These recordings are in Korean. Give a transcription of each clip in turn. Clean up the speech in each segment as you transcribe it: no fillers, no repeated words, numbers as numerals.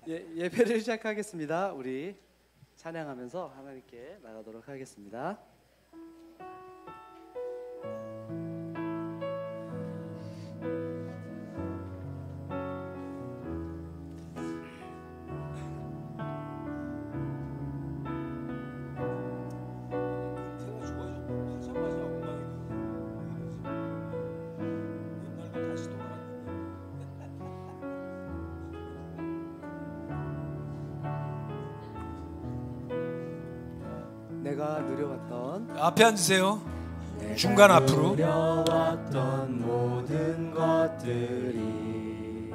예배를 시작하겠습니다. 우리 찬양하면서 하나님께 나가도록 하겠습니다. 내가 누려왔던 앞에 앉으세요. 중간 앞으로. 누려왔던 모든 것들이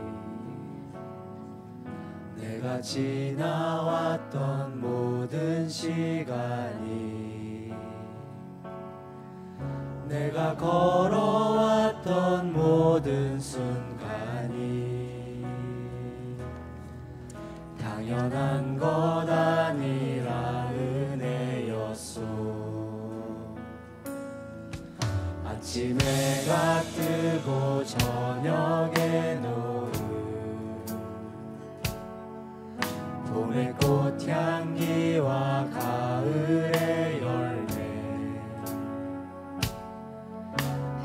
내가 지나왔던 모든 시간이 내가 걸어왔던 모든 순간이 당연한 것 아니라 아침 해가 뜨고 저녁에 노을 봄의 꽃향기와 가을의 열매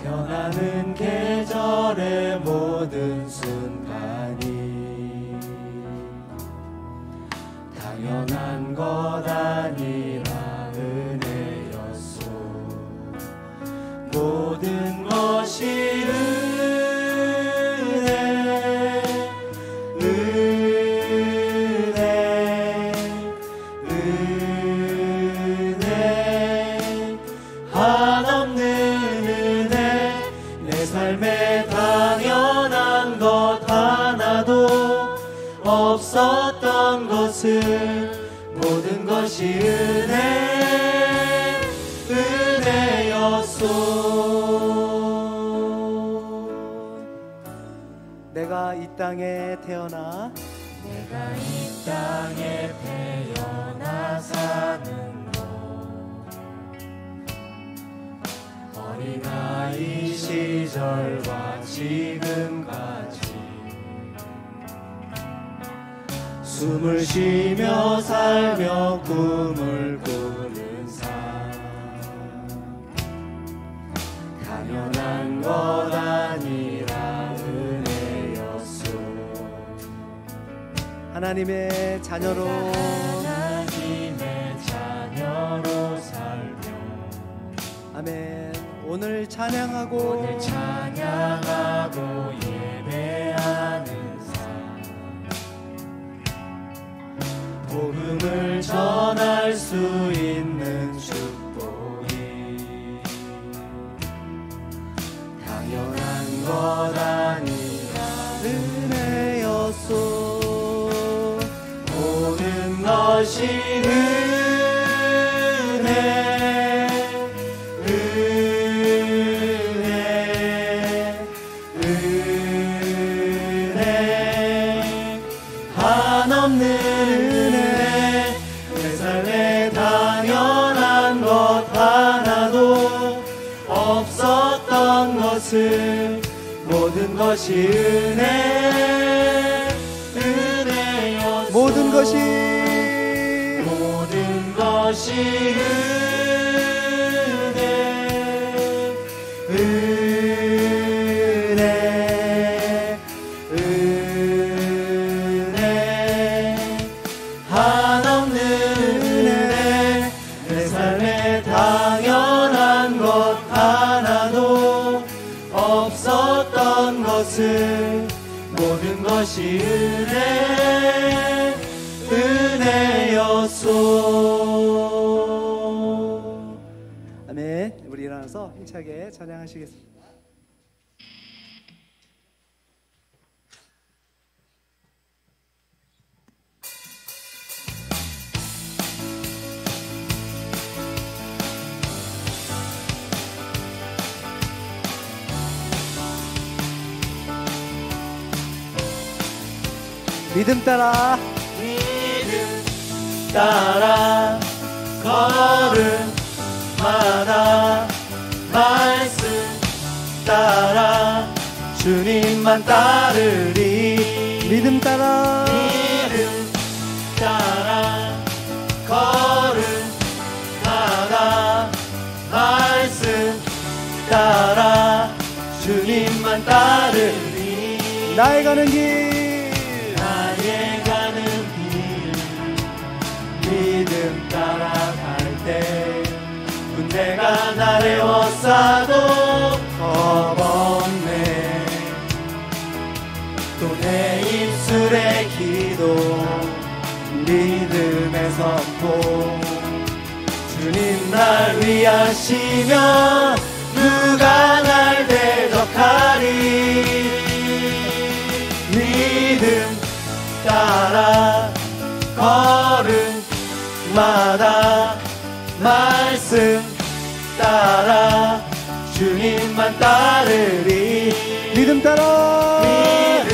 변하는 계절의 모든 순간이 당연한 것 아니라 은혜였소. 모든 것이 은혜, 은혜, 은혜, 한없는 은혜. 내 삶에 당연한 것 하나도 없었던 것을 모든 것이 은혜, 은혜였소. 내가 이 땅에 태어나 내가 이 땅에 태어나 사는 것 어린아이 시절과 지금까지 숨을 쉬며 살며 꿈을 꾸는 삶 당연한 것 아니라 은혜였소. 하나님의 자녀로 살며 아멘. 오늘 찬양하고 예배하는 복음을 전할 수 있는 축복이 당연한 것 아니라 은혜였소. 모든 것이 은혜, 은혜, 은혜, 한없는 은혜. 내 삶에 당연한 것 하나도 없었던 것을 모든 것이 은혜, 은혜였소. 모든 것이 은혜, 은혜, 은혜, 한없는 은혜. 내 삶에 당연한 것 하나도 없었던 것을 모든 것이 은혜, 은혜였소. 아멘. 우리 일어나서 힘차게 찬양하시겠습니다. 믿음 따라 걸음마다 말씀 따라 주님만 따르리. 믿음 따라 주님만 따르리. 나의 가는 길, 나의 가는 길, 믿음 따라갈 때 군대가 날 에워싸도 겁없네. 또 내 입술의 기도, 믿음의 선포, 주님 날 위하시면 누가 날 대적하리. 믿음 따라 걸음마다 말씀 따라 주님만 따르리. 믿음 따라, 믿음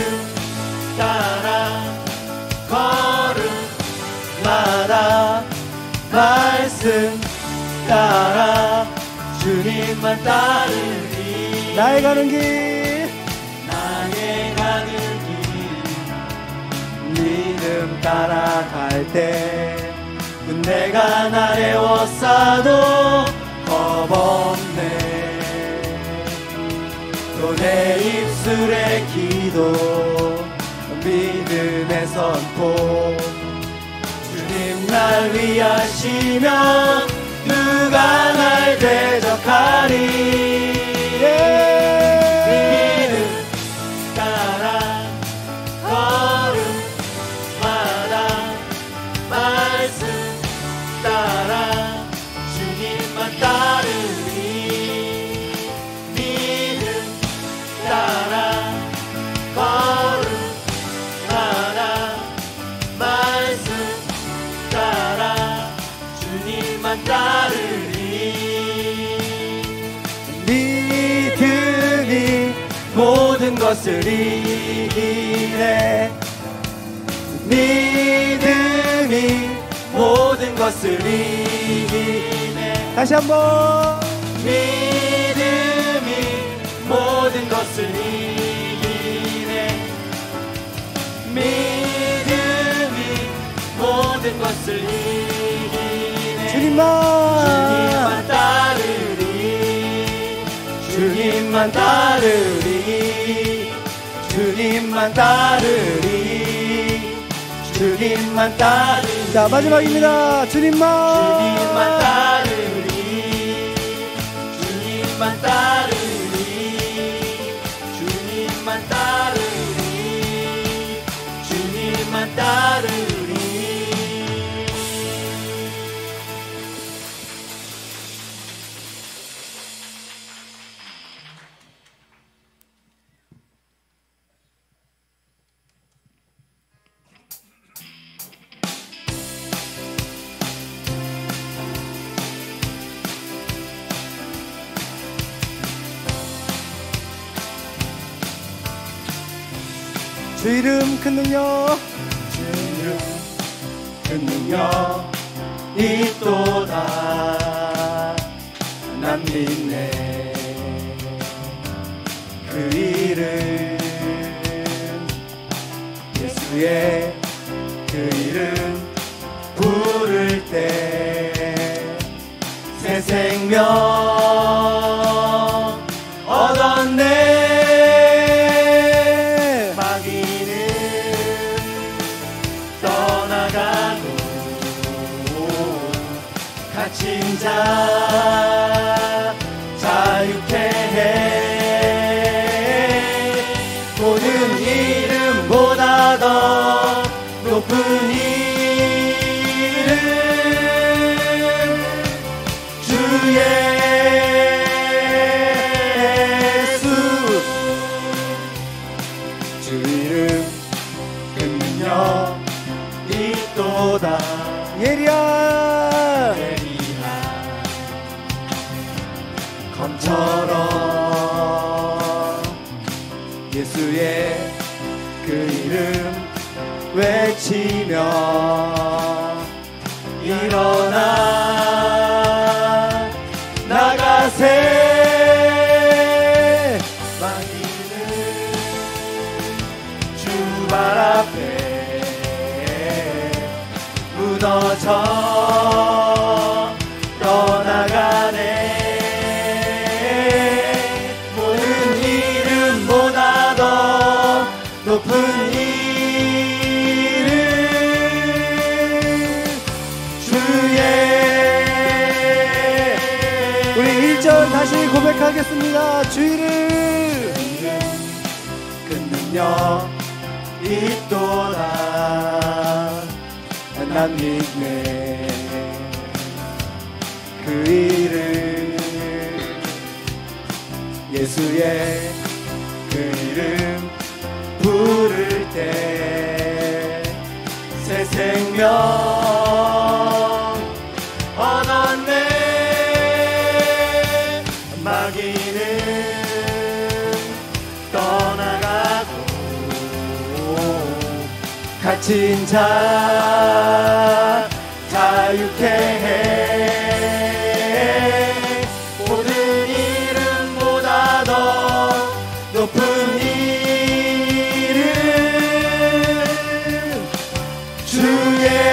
따라 걸음마다 말씀 따라 주님만 따르리. 나의 가는 길, 나의 가는 길, 믿음 따라갈 때 군대가 날 에워싸도 겁없네. 또 내 입술의 기도, 믿음의 선포, 주님 날 위하시면 누가 날 대적하리. 믿음 따라 걸음마다 말씀 따라 주님만 따르리. 믿음 따라 걸음마다 말씀 따라 주님만 따르리. 믿음이 모든 것을 이기네. 믿음이 모든 것을 이기네. 다시 한번. 믿음이 모든 것을 이기네. 믿음이 모든 것을 이기네. 주님만 따르리. 주님만 따르리. 주님만 따르리. 주님만 따르리. 자, 마지막입니다. 주님만 따르리. 주님만 따르리. 주님만 따르리. 주님만 따르리. 주 이름 큰 능력, 주 이름 큰 능력 있도다. 난 믿네. 그 이름, 예수의 그 이름 부를 때 새 생명 얻었네. 갇힌 자 자유케 해. 모든 이름보다 더 높은 이름, 주 예수. 주 이름 큰 능력 있도다. 예리야 검처럼 예수의 그 이름 외치며 일어나 나가세. 맡기는 주 발 앞에 무너져 떠나가네. 모든 이름 이름 주의. 우리 1절 다시 고백하겠습니다. 주 이름 그 능력 있도다. 난 믿네. 그 이름 예수의 그 이름 부를 때 새 생명 얻었네. 마귀는 떠나가고 갇힌 자 자유케 해. 모든 이름보다 더 높은 이름 주 예수.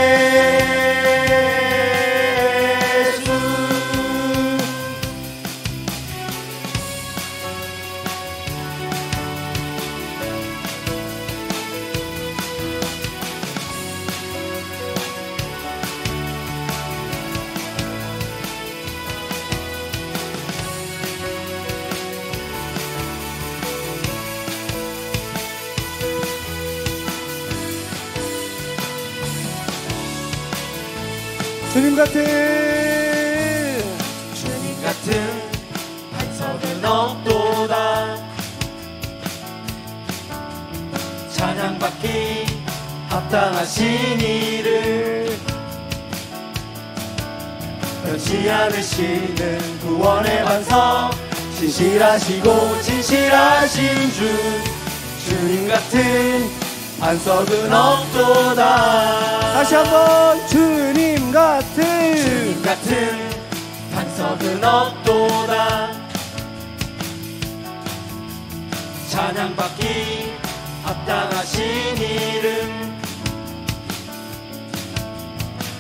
주님 같은 반석은 없도다. 찬양받기 합당하신 이를 변치 않으시는 구원의 반석. 신실하시고 진실하신 주님 같은 반석은 없도다. 다시 한번 주님 같은 반석은 없도다. 찬양받기 합당하신 이름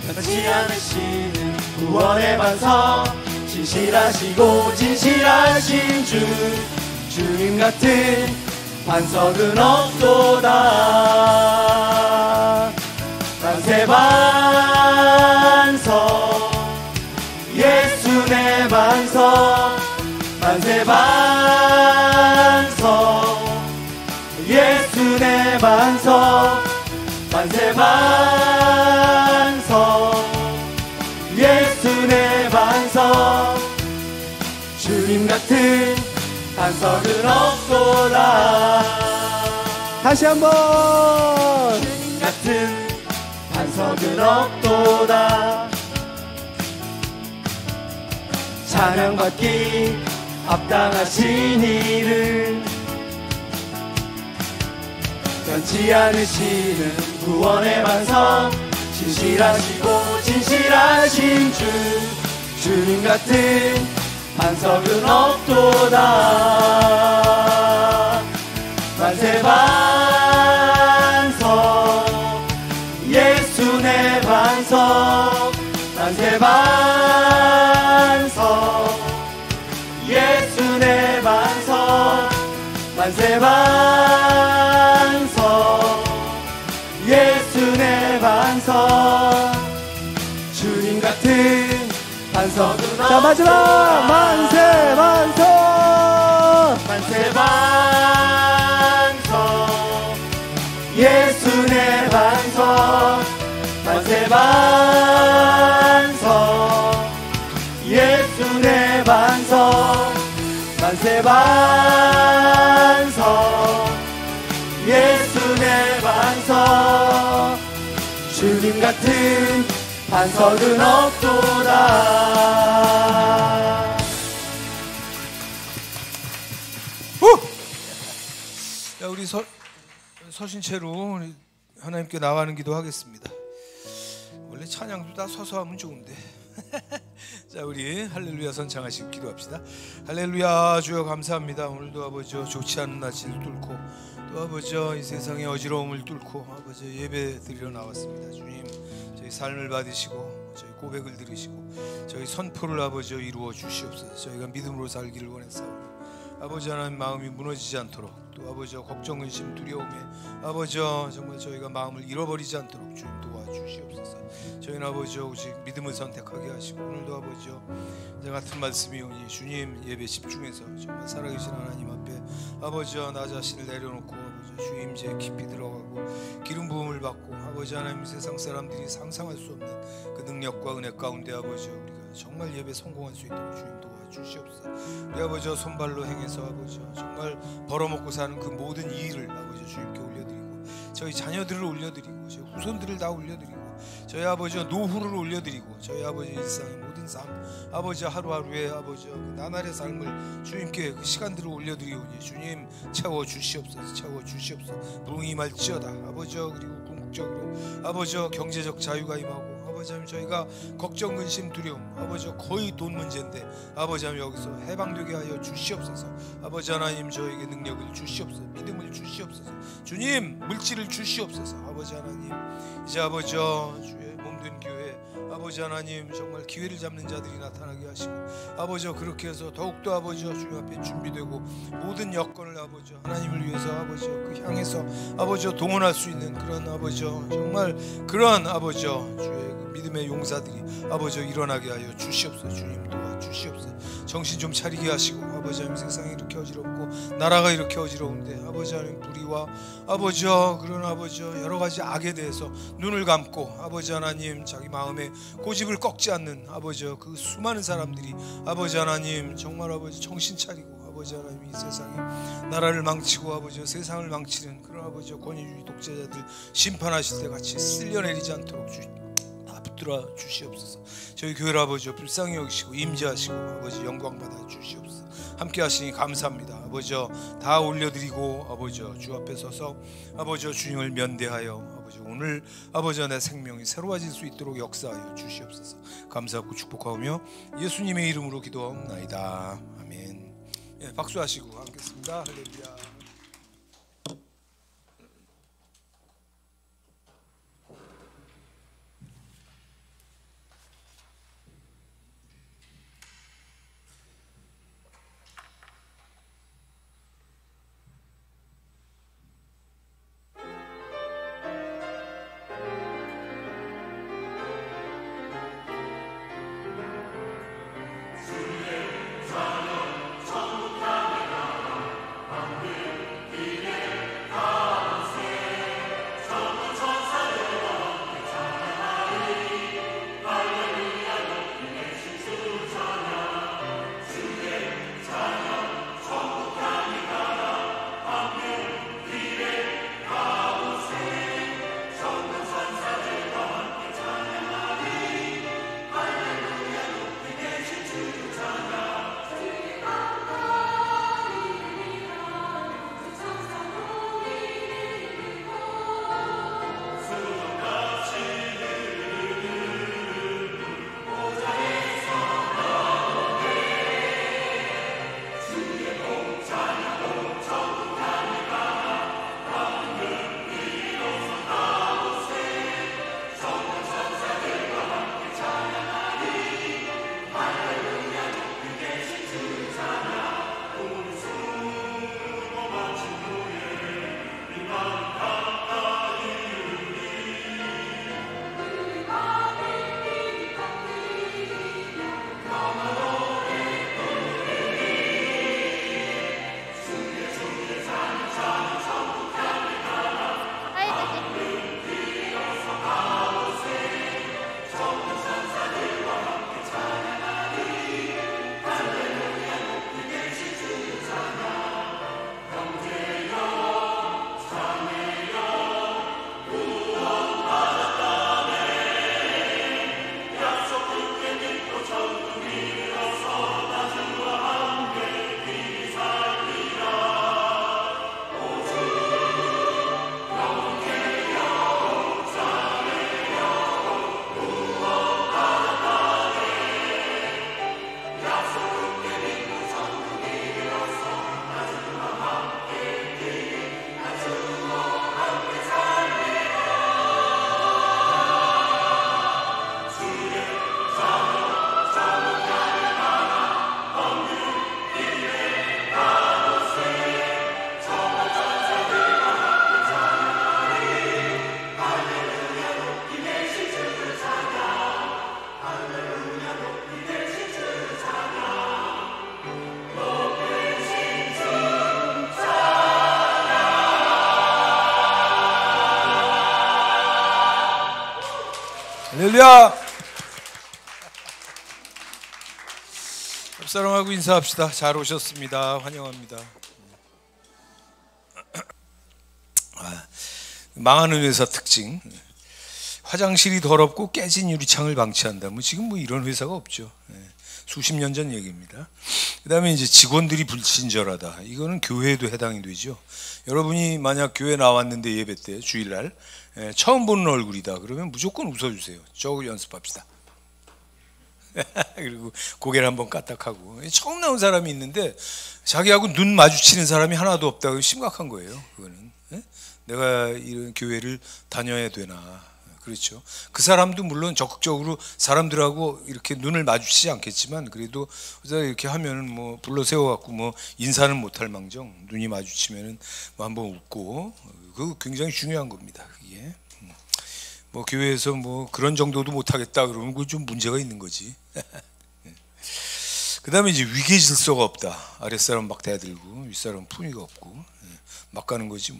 변치 않으시는 구원의 반석. 신실하시고 진실하신 주님 같은 반석은 없도다. 만세 반석 예수 내 반석. 만세 반석 예수 내 반석. 만세 반석 예수 내 반석. 주님 같은 반석은 없도다. 다시 한번 주님 같은 반석은 없도다. 찬양받기 합당하신 이름 변치 않으시는 구원의 반석. 신실하시고 진실하신 주님 같은 반석은 없도다. 만세 반석 예수 내 반석. 만세 반석 예수 내 반석. 만세 반석 예수 내 반석. 주님 같은 반석은 자 마지막 만세 반석. 만세 반석 예수 내 반석. 만세 반석 예수 내 반석. 만세 반석 예수 내 반석. 주님 같은 반석은 없도다. 자, 우리 서신체로 우리 하나님께 나가는 기도하겠습니다. 원래 찬양도 다 서서 하면 좋은데. 자, 우리 할렐루야 선창하시고 기도합시다. 할렐루야. 주여 감사합니다. 오늘도 아버지 좋지 않은 날씨를 뚫고 또 아버지 이 세상의 어지러움을 뚫고 아버지 예배 드리러 나왔습니다. 주님, 저희 삶을 받으시고 저희 고백을 들으시고 저희 선포를 아버지 이루어 주시옵소서. 저희가 믿음으로 살기를 원했사오니 아버지 하나님 마음이 무너지지 않도록, 또 아버지 걱정, 의심, 두려움에 아버지 정말 저희가 마음을 잃어버리지 않도록 주님 도와주시옵소서. 저희는 아버지 오직 믿음을 선택하게 하시고, 오늘도 아버지 이제 같은 말씀이 오니 주님 예배 집중해서 정말 살아계신 하나님 앞에 아버지 나 자신을 내려놓고 아버지 주 임재에 깊이 들어가고 기름 부음을 받고 아버지 하나님 세상 사람들이 상상할 수 없는 그 능력과 은혜 가운데 아버지 우리가 정말 예배 성공할 수 있도록 주님 도와주시옵소서. 우리 아버지 손발로 행해서 아버지 정말 벌어먹고 사는 그 모든 일을 아버지 주님께 올려드리고, 저희 자녀들을 올려드리고, 저희 후손들을 다 올려드리고, 저희 아버지 노후를 올려드리고, 저희 아버지 일상의 모든 삶 아버지 하루하루의 아버지 그 나날의 삶을 주님께 그 시간들을 올려드리오니 주님 채워주시옵소서. 채워주시옵소서. 부흥이 임할지어다 아버지. 그리고 궁극적으로 아버지 경제적 자유가 임하고, 아버지 하나님 저희가 걱정, 근심, 두려움 아버지 거의 돈 문제인데 아버지 하나님 여기서 해방되게 하여 주시옵소서. 아버지 하나님 저에게 능력을 주시옵소서. 믿음을 주시옵소서. 주님 물질을 주시옵소서. 아버지 하나님 이제 아버지 주의 몸된 교회 아버지 하나님 정말 기회를 잡는 자들이 나타나게 하시고, 아버지 그렇게 해서 더욱더 아버지 주님 앞에 준비되고 모든 여건을 아버지 하나님을 위해서 아버지 그 향해서 아버지 동원할 수 있는 그런 아버지 정말 그런 아버지 주의 믿음의 용사들이 아버지 일어나게 하여 주시옵소서. 주님 도와주시옵소서. 정신 좀 차리게 하시고, 아버지 하나님 세상이 이렇게 어지럽고 나라가 이렇게 어지러운데 아버지 하나님 불의와 아버지 그런 아버지 여러 가지 악에 대해서 눈을 감고 아버지 하나님 자기 마음에 고집을 꺾지 않는 아버지 그 수많은 사람들이 아버지 하나님 정말 아버지 정신 차리고 아버지 하나님 이 세상에 나라를 망치고 아버지 세상을 망치는 그런 아버지 권위주의 독재자들 심판하실 때 같이 쓸려내리지 않도록 붙들어 주시옵소서. 저희 교회 아버지 불쌍히 여기시고 임재하시고 아버지 영광 받아 주시옵소서. 함께 하시니 감사합니다. 아버지 다 올려드리고 아버지 주 앞에 서서 아버지 주님을 면대하여 아버지 오늘 아버지 내 생명이 새로워질 수 있도록 역사하여 주시옵소서. 감사하고 축복하오며 예수님의 이름으로 기도하옵나이다. 아멘. 예, 박수하시고 하겠습니다. 할렐루야. 주의 자녀 천국하리라. 할렐루야. 옆사람하고 인사합시다. 잘 오셨습니다. 환영합니다. 망하는 회사 특징. 화장실이 더럽고 깨진 유리창을 방치한다. 지금 이런 회사가 없죠. 수십 년 전 얘기입니다. 그 다음에 이제 직원들이 불친절하다. 이거는 교회에도 해당이 되죠. 여러분이 만약 교회 나왔는데 예배 때 주일날 처음 보는 얼굴이다 그러면 무조건 웃어주세요. 저거 연습합시다. 그리고 고개를 한번 까딱하고. 처음 나온 사람이 있는데 자기하고 눈 마주치는 사람이 하나도 없다. 심각한 거예요. 그거는 내가 이런 교회를 다녀야 되나. 그렇죠. 그 사람도 물론 적극적으로 사람들하고 이렇게 눈을 마주치지 않겠지만 그래도 이렇게 하면은 불러 세워갖고 인사는 못할 망정 눈이 마주치면은 한번 웃고. 그거 굉장히 중요한 겁니다. 그게 교회에서 그런 정도도 못하겠다 그러면 그건 좀 문제가 있는 거지. 그 다음에 이제 위계 질서가 없다. 아랫사람 막 대들고 윗사람 품위가 없고 막 가는 거지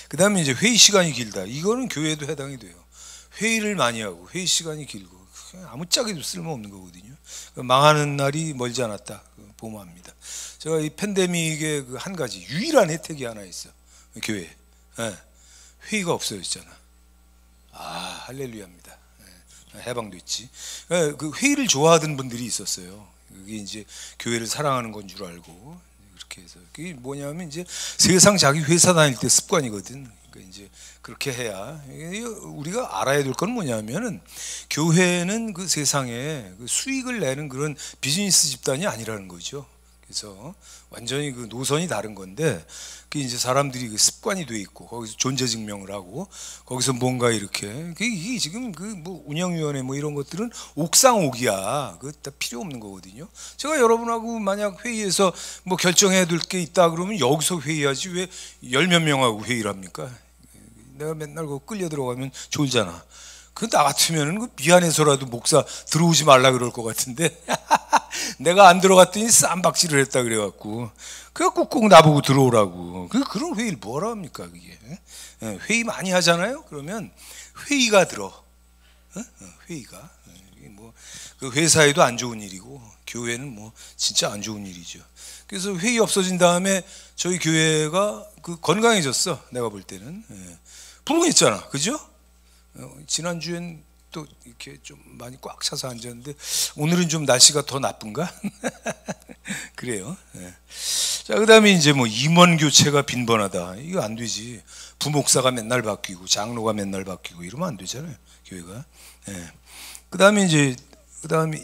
그 다음에 이제 회의 시간이 길다. 이거는 교회에도 해당이 돼요. 회의를 많이 하고 회의 시간이 길고 아무짝에도 쓸모없는 거거든요. 망하는 날이 멀지 않았다. 보모합니다. 제가 이 팬데믹의 한 가지 유일한 혜택이 하나 있어. 교회에 회의가 없어졌잖아. 할렐루야입니다. 해방됐지. 그 회의를 좋아하던 분들이 있었어요. 그게 이제 교회를 사랑하는 건 줄 알고 그렇게 해서 그게 뭐냐면 이제 세상 자기 회사 다닐 때 습관이거든. 그러니까 이제 그렇게 해야. 우리가 알아야 될 건 뭐냐면은 교회는 그 세상에 그 수익을 내는 그런 비즈니스 집단이 아니라는 거죠. 그래서 완전히 그 노선이 다른 건데 그 이제 사람들이 그 습관이 돼 있고 거기서 존재 증명을 하고 거기서 뭔가 이렇게 이게 지금 운영위원회 이런 것들은 옥상옥이야. 그거 다 필요 없는 거거든요. 제가 여러분하고 만약 회의에서 결정해야 될 게 있다 그러면 여기서 회의하지 왜 10몇 명하고 회의를 합니까? 내가 맨날 끌려 들어가면 졸잖아. 나 같으면은 미안해서라도 목사 들어오지 말라 그럴 것 같은데 내가 안 들어갔더니 쌈박질을 했다 그래갖고 꼭 나보고 들어오라고. 그런 회의를 뭐라 합니까 그게? 회의 많이 하잖아요. 그러면 회의가 들어. 회의가 그 회사에도 안 좋은 일이고 교회는 진짜 안 좋은 일이죠. 그래서 회의 없어진 다음에 저희 교회가 건강해졌어. 내가 볼 때는 부흥했잖아. 그죠? 지난주엔 또 이렇게 좀 많이 꽉 차서 앉았는데 오늘은 좀 날씨가 더 나쁜가? 그래요. 자, 그다음에 이제 임원 교체가 빈번하다. 이거 안 되지. 부목사가 맨날 바뀌고 장로가 맨날 바뀌고 이러면 안 되잖아요. 교회가. 그다음에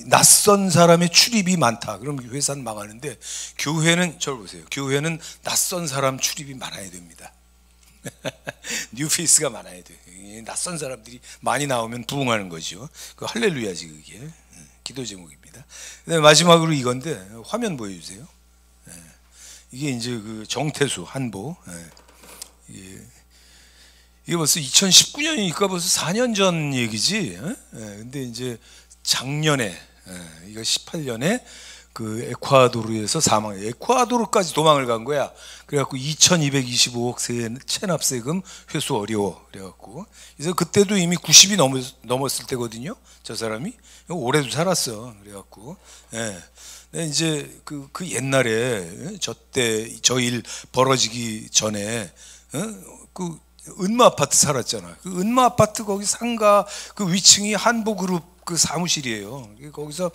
낯선 사람의 출입이 많다. 그럼 회사는 망하는데 교회는 저를 보세요. 교회는 낯선 사람 출입이 많아야 됩니다. 뉴페이스가 많아야 돼. 낯선 사람들이 많이 나오면 부흥하는 거죠. 그 할렐루야지 그게. 기도 제목입니다. 그다음에 마지막으로 이건데 화면 보여주세요. 이게 이제 그 정태수 한보. 이게 벌써 2019년이니까 벌써 4년 전 얘기지. 근데 이제 작년에 이거 18년에 그 에콰도르에서 사망해. 에콰도르까지 도망을 간 거야. 그래갖고 2,225억 체납세금 회수 어려워. 그래갖고 그래서 그때도 이미 90이 넘었을 때거든요. 저 사람이 올해도 살았어. 그래갖고 이제 그 옛날에 저 일 벌어지기 전에 그 은마 아파트 살았잖아. 그 은마 아파트 거기 상가 그 위층이 한보그룹 그 사무실이에요. 거기서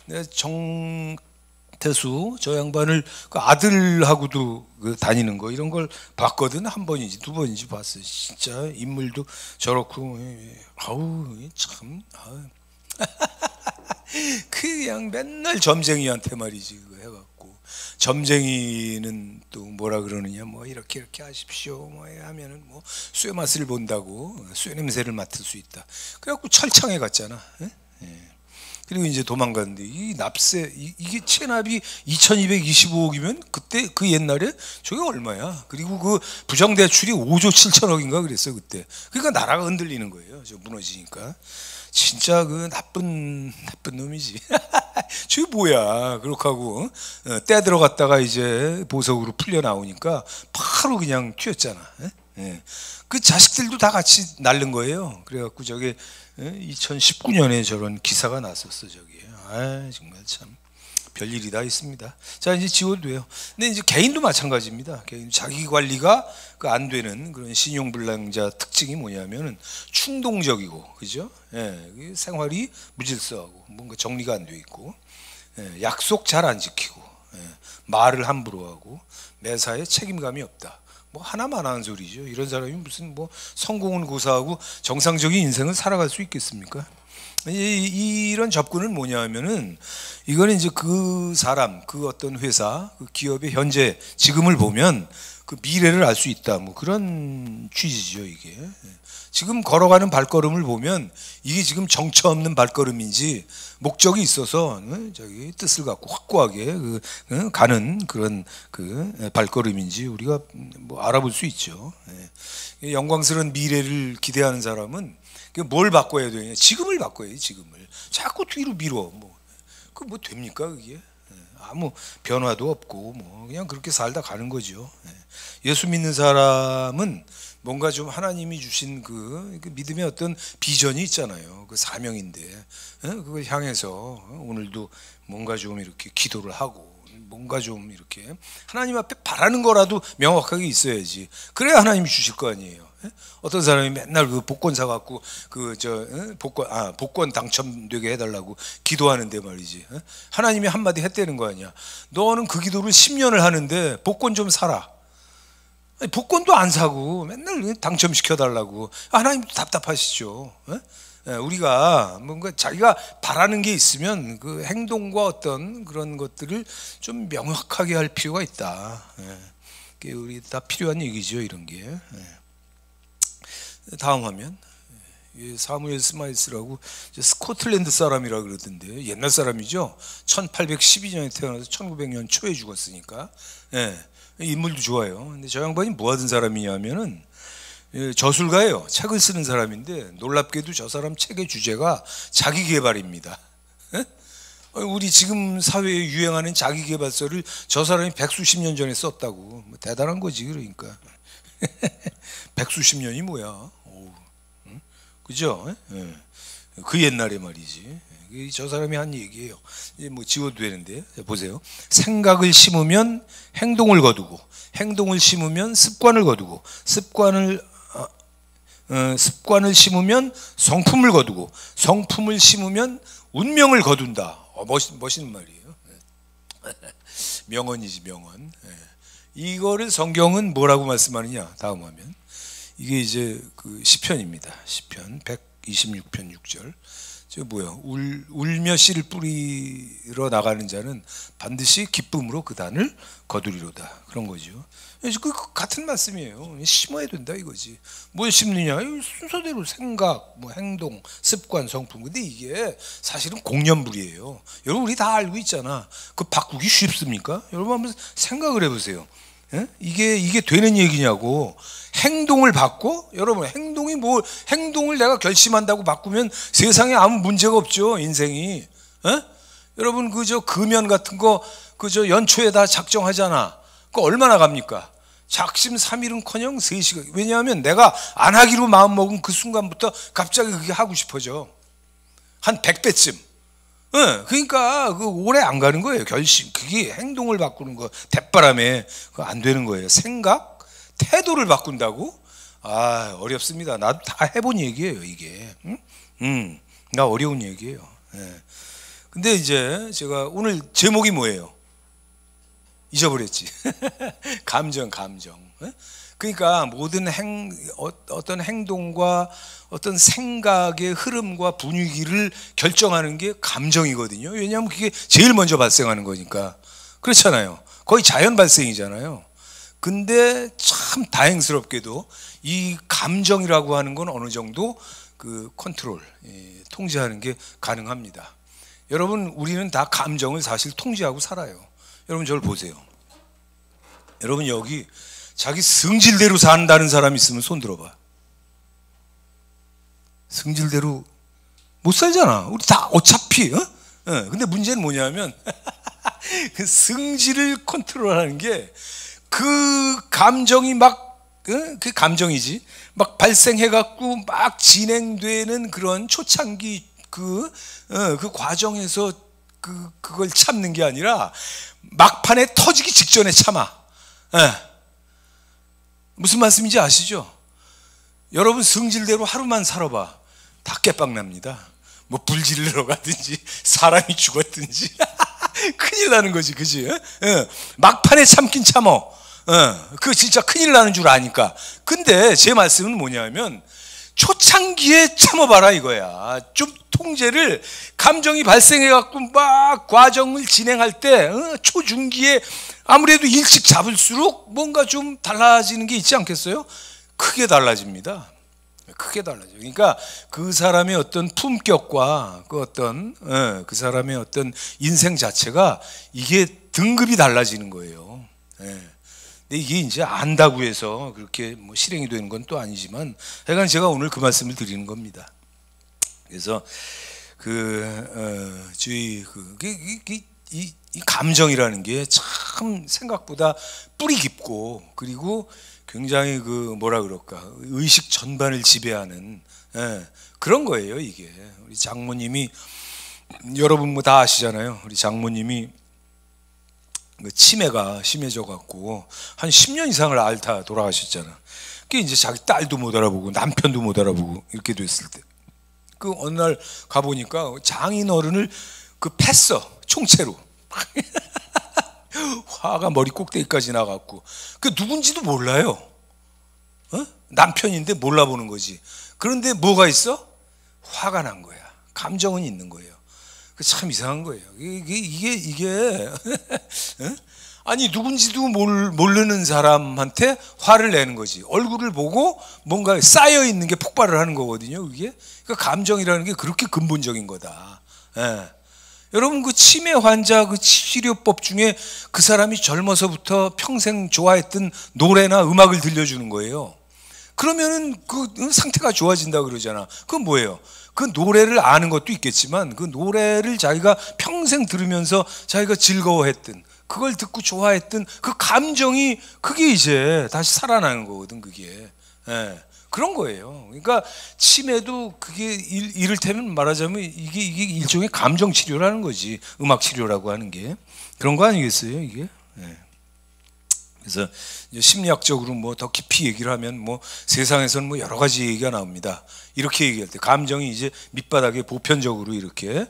내가 정태수 저 양반을 그 아들하고도 그 다니는 거 이런 걸 봤거든. 한 번인지 두 번인지 봤어. 진짜 인물도 저렇고 아우 참 그냥 맨날 점쟁이한테 말이지 그거 해갖고 점쟁이는 또 뭐라 그러느냐 이렇게 하십시오 하면은 쇠맛을 본다고 쇠 냄새를 맡을 수 있다. 그래갖고 철창에 갔잖아. 그리고 이제 도망갔는데 이 납세 이게 체납이 2,225억이면 그때 그 옛날에 저게 얼마야? 그리고 그 부정 대출이 5조 7천억인가 그랬어 그때. 그러니까 나라가 흔들리는 거예요. 저 무너지니까. 진짜 그 나쁜 놈이지. 저게 뭐야? 그렇게 하고 때 들어갔다가 이제 보석으로 풀려 나오니까 바로 그냥 튀었잖아. 예. 그 자식들도 다 같이 날른 거예요. 그래갖고 저게 2019년에 저런 기사가 났었어. 저게 정말 참 별일이 다 있습니다. 자, 이제 지워도요. 근데 이제 개인도 마찬가지입니다. 개인 자기 관리가 안 되는 그런 신용불량자 특징이 뭐냐면은 충동적이고, 그죠? 예, 생활이 무질서하고 뭔가 정리가 안 돼 있고, 예, 약속 잘 안 지키고, 예, 말을 함부로 하고, 매사에 책임감이 없다. 뭐 하나만 하는 소리죠. 이런 사람이 무슨 뭐 성공은 고사하고 정상적인 인생을 살아갈 수 있겠습니까? 이런 접근은 뭐냐 하면은 이거는 이제 그 사람, 그 어떤 회사, 그 기업의 현재 지금을 보면 그 미래를 알 수 있다. 뭐 그런 취지죠, 이게. 지금 걸어가는 발걸음을 보면 이게 지금 정처 없는 발걸음인지 목적이 있어서 자기 뜻을 갖고 확고하게 가는 그런 그 발걸음인지 우리가 뭐 알아볼 수 있죠. 영광스러운 미래를 기대하는 사람은 뭘 바꿔야 되냐? 지금을 바꿔야지. 지금을 자꾸 뒤로 미뤄. 그 뭐 됩니까 그게? 아무 변화도 없고 뭐 그냥 그렇게 살다 가는 거죠. 예수 믿는 사람은 뭔가 좀 하나님이 주신 그 믿음의 어떤 비전이 있잖아요. 그 사명인데 그걸 향해서 오늘도 뭔가 좀 이렇게 기도를 하고 뭔가 좀 이렇게 하나님 앞에 바라는 거라도 명확하게 있어야지. 그래야 하나님이 주실 거 아니에요. 어떤 사람이 맨날 그 복권 사갖고 복권 당첨되게 해달라고 기도하는데 말이지. 하나님이 한마디 했다는 거 아니야. 너는 그 기도를 10년을 하는데 복권 좀 사라. 아니, 복권도 안 사고 맨날 당첨시켜달라고. 하나님도 답답하시죠. 우리가 뭔가 자기가 바라는 게 있으면 그 행동과 어떤 그런 것들을 좀 명확하게 할 필요가 있다. 그게 우리 다 필요한 얘기죠, 이런 게. 다음 화면. 사무엘 스마이스라고 스코틀랜드 사람이라 그러던데 옛날 사람이죠. 1812년에 태어나서 1900년 초에 죽었으니까. 인물도 좋아요. 근데 저 양반이 뭐 하던 사람이냐면은 저술가예요. 책을 쓰는 사람인데 놀랍게도 저 사람 책의 주제가 자기개발입니다. 우리 지금 사회에 유행하는 자기개발서를 저 사람이 백수십 년 전에 썼다고. 뭐 대단한 거지. 그러니까 백수십 년이 뭐야? 그죠? 그 옛날에 말이지. 저 사람이 한 얘기예요. 이제 뭐 지워도 되는데 보세요. 생각을 심으면 행동을 거두고, 행동을 심으면 습관을 거두고, 습관을 심으면 성품을 거두고, 성품을 심으면 운명을 거둔다. 멋있는 말이에요. 명언이지, 명언. 이거를 성경은 뭐라고 말씀하느냐? 다음 화면. 이게 이제 그 시편입니다. 시편 126편 6절. 저 뭐야? 울며 씨를 뿌리러 나가는 자는 반드시 기쁨으로 그 단을 거두리로다. 그런 거죠. 그 같은 말씀이에요. 심어야 된다 이거지. 뭘 심느냐? 순서대로 생각, 뭐 행동, 습관, 성품. 근데 이게 사실은 공연불이에요. 여러분 우리 다 알고 있잖아. 그 바꾸기 쉽습니까? 여러분 한번 생각을 해보세요. 이게 되는 얘기냐고. 행동을 바꿔? 여러분 행동을 내가 결심한다고 바꾸면 세상에 아무 문제가 없죠. 인생이. 여러분 그저 금연 같은 거 그저 연초에 다 작정하잖아. 그거 얼마나 갑니까? 작심 3일은커녕 3시간. 왜냐하면 내가 안 하기로 마음먹은 그 순간부터 갑자기 그게 하고 싶어져. 한 100배쯤. 그러니까 그 오래 안 가는 거예요. 결심. 그게 행동을 바꾸는 거 대바람에 그거 안 되는 거예요. 생각, 태도를 바꾼다고? 어렵습니다. 나도 다 해본 얘기예요, 이게. 나 어려운 얘기예요. 근데 이제 제가 오늘 제목이 뭐예요? 잊어버렸지. 감정. 그러니까 모든 어떤 행동과 어떤 생각의 흐름과 분위기를 결정하는 게 감정이거든요. 왜냐하면 그게 제일 먼저 발생하는 거니까. 그렇잖아요. 거의 자연 발생이잖아요. 근데 참 다행스럽게도 이 감정이라고 하는 건 어느 정도 그 컨트롤, 통제하는 게 가능합니다. 여러분 우리는 다 감정을 사실 통제하고 살아요. 여러분 저를 보세요. 여러분 여기 자기 성질대로 산다는 사람 있으면 손 들어봐. 성질대로 못 살잖아. 우리 다 어차피. 근데 문제는 뭐냐면 그 성질을 컨트롤하는 게 그 감정이 막 그 감정이지. 막 발생해갖고 막 진행되는 그런 초창기 그 과정에서 그걸 참는 게 아니라 막판에 터지기 직전에 참아. 무슨 말씀인지 아시죠? 여러분 성질대로 하루만 살아봐. 다 깨빵납니다. 뭐 불질러 가든지 사람이 죽었든지 큰일 나는 거지, 그지? 막판에 참긴 참어. 그 진짜 큰일 나는 줄 아니까. 근데 제 말씀은 뭐냐면 초창기에 참아봐라 이거야. 좀 통제를, 감정이 발생해갖고 막 과정을 진행할 때 초중기에 아무래도 일찍 잡을수록 뭔가 좀 달라지는 게 있지 않겠어요? 크게 달라집니다. 크게 달라져요. 그러니까 그 사람의 어떤 품격과 그 어떤 그 사람의 어떤 인생 자체가 이게 등급이 달라지는 거예요. 근데 이게 이제 안다고 해서 그렇게 뭐 실행이 되는 건 또 아니지만, 하여간 제가 오늘 그 말씀을 드리는 겁니다. 그래서 이 감정이라는 게 참 생각보다 뿌리 깊고, 그리고 굉장히 뭐라 그럴까, 의식 전반을 지배하는 그런 거예요. 이게 우리 장모님이, 여러분 뭐 다 아시잖아요. 우리 장모님이 치매가 심해져 갖고 한 10년 이상을 앓다 돌아가셨잖아. 그게 이제 자기 딸도 못 알아보고 남편도 못 알아보고 이렇게 됐을 때, 그 어느 날 가보니까 장인어른을 팼어, 총채로. 화가 머리 꼭대기까지 나갔고, 그 누군지도 몰라요. 남편인데 몰라보는 거지. 그런데 뭐가 있어? 화가 난 거야. 감정은 있는 거예요. 참 이상한 거예요. 이게 아니 누군지도 모르는 사람한테 화를 내는 거지. 얼굴을 보고 뭔가 쌓여 있는 게 폭발을 하는 거거든요. 그게 그러니까 감정이라는 게 그렇게 근본적인 거다. 여러분 그 치매 환자 그 치료법 중에 그 사람이 젊어서부터 평생 좋아했던 노래나 음악을 들려주는 거예요. 그러면은 그 상태가 좋아진다 그러잖아. 그건 뭐예요? 그 노래를 아는 것도 있겠지만 그 노래를 자기가 평생 들으면서 자기가 즐거워했던, 그걸 듣고 좋아했던 그 감정이, 그게 이제 다시 살아나는 거거든. 그게 그런 거예요. 그러니까 치매도 그게 이를테면 말하자면 이게 일종의 감정 치료라는 거지. 음악 치료라고 하는 게 그런 거 아니겠어요, 이게? 그래서 이제 심리학적으로 뭐 더 깊이 얘기를 하면 뭐 세상에서는 뭐 여러 가지 얘기가 나옵니다. 이렇게 얘기할 때 감정이 이제 밑바닥에 보편적으로 이렇게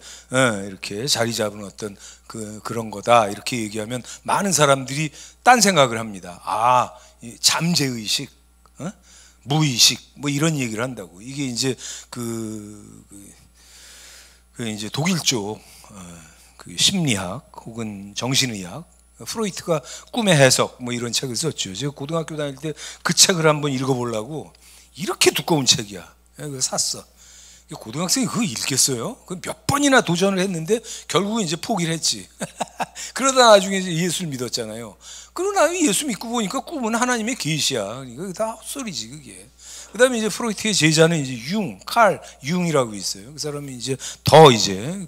자리 잡은 어떤 그런 거다, 이렇게 얘기하면 많은 사람들이 딴 생각을 합니다. 잠재의식, 무의식, 뭐 이런 얘기를 한다고. 이게 이제 이제 독일 쪽 그 심리학 혹은 정신의학, 프로이트가 꿈의 해석 뭐 이런 책을 썼죠. 제가 고등학교 다닐 때 그 책을 한번 읽어보려고, 이렇게 두꺼운 책이야. 그걸 샀어. 고등학생이 그거 읽겠어요? 몇 번이나 도전을 했는데 결국은 이제 포기를 했지. 그러다 나중에 이제 예수를 믿었잖아요. 그러나 예수 믿고 보니까 꿈은 하나님의 계시야. 이거 다 헛소리지 그게. 그다음에 이제 프로이트의 제자는 이제 칼 융이라고 있어요. 그 사람이 이제 더 이제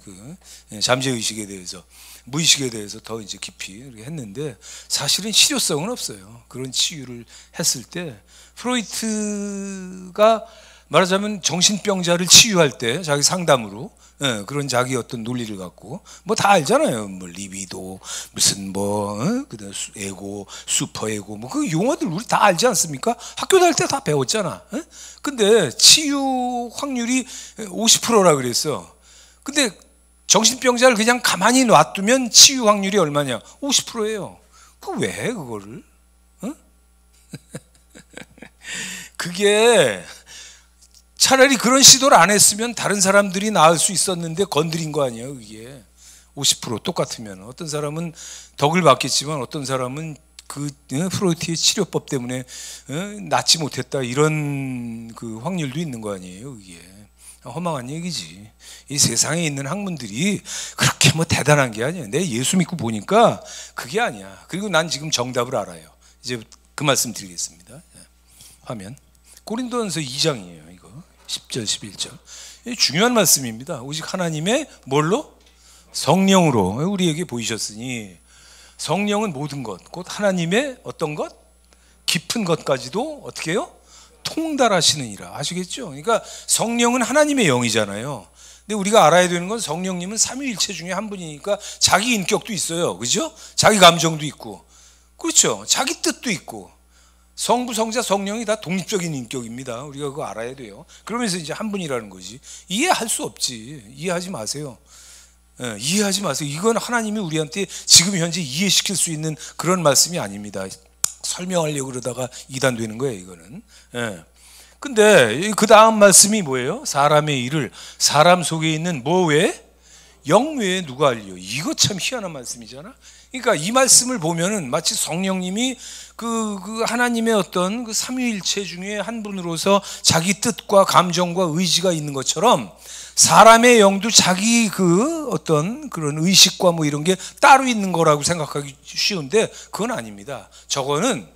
잠재 의식에 대해서, 무의식에 대해서 더 이제 깊이 이렇게 했는데, 사실은 실효성은 없어요. 그런 치유를 했을 때 프로이트가 말하자면 정신병자를 치유할 때 자기 상담으로 그런 자기 어떤 논리를 갖고, 뭐 다 알잖아요. 뭐 리비도, 무슨 그다음 에고, 슈퍼 에고, 뭐 그 용어들 우리 다 알지 않습니까? 학교 다닐 때 다 배웠잖아. 근데 치유 확률이 50%라 그랬어. 근데 정신병자를 그냥 가만히 놔두면 치유 확률이 얼마냐? 50%예요. 그 왜 해 그거를? 그게 차라리 그런 시도를 안 했으면 다른 사람들이 나을 수 있었는데 건드린 거 아니에요. 그게 50% 똑같으면 어떤 사람은 덕을 받겠지만 어떤 사람은 그 프로이트의 치료법 때문에 낫지 못했다, 이런 그 확률도 있는 거 아니에요. 그게 허망한 얘기지. 이 세상에 있는 학문들이 그렇게 뭐 대단한 게 아니에요. 내 예수 믿고 보니까 그게 아니야. 그리고 난 지금 정답을 알아요. 이제 그 말씀 드리겠습니다. 화면 고린도전서 2장이에요. 이거 10절 11절 중요한 말씀입니다. 오직 하나님의 뭘로? 성령으로 우리에게 보이셨으니, 성령은 모든 것, 곧 하나님의 어떤 것? 깊은 것까지도 어떻게 해요? 통달하시느니라. 아시겠죠? 그러니까 성령은 하나님의 영이잖아요. 근데 우리가 알아야 되는 건 성령님은 삼위일체 중에 한 분이니까 자기 인격도 있어요. 그죠? 자기 감정도 있고, 그렇죠? 자기 뜻도 있고. 성부, 성자, 성령이 다 독립적인 인격입니다. 우리가 그거 알아야 돼요. 그러면서 이제 한 분이라는 거지. 이해할 수 없지. 이해하지 마세요. 이해하지 마세요. 이건 하나님이 우리한테 지금 현재 이해시킬 수 있는 그런 말씀이 아닙니다. 설명하려고 그러다가 이단되는 거예요, 이거는. 근데 그 다음 말씀이 뭐예요? 사람의 일을 사람 속에 있는 뭐 외에? 영 외에 누가 알려? 이거 참 희한한 말씀이잖아. 그러니까 이 말씀을 보면은 마치 성령님이 그 하나님의 어떤 그 삼위일체 중에 한 분으로서 자기 뜻과 감정과 의지가 있는 것처럼 사람의 영도 자기 그 어떤 그런 의식과 뭐 이런 게 따로 있는 거라고 생각하기 쉬운데 그건 아닙니다. 저거는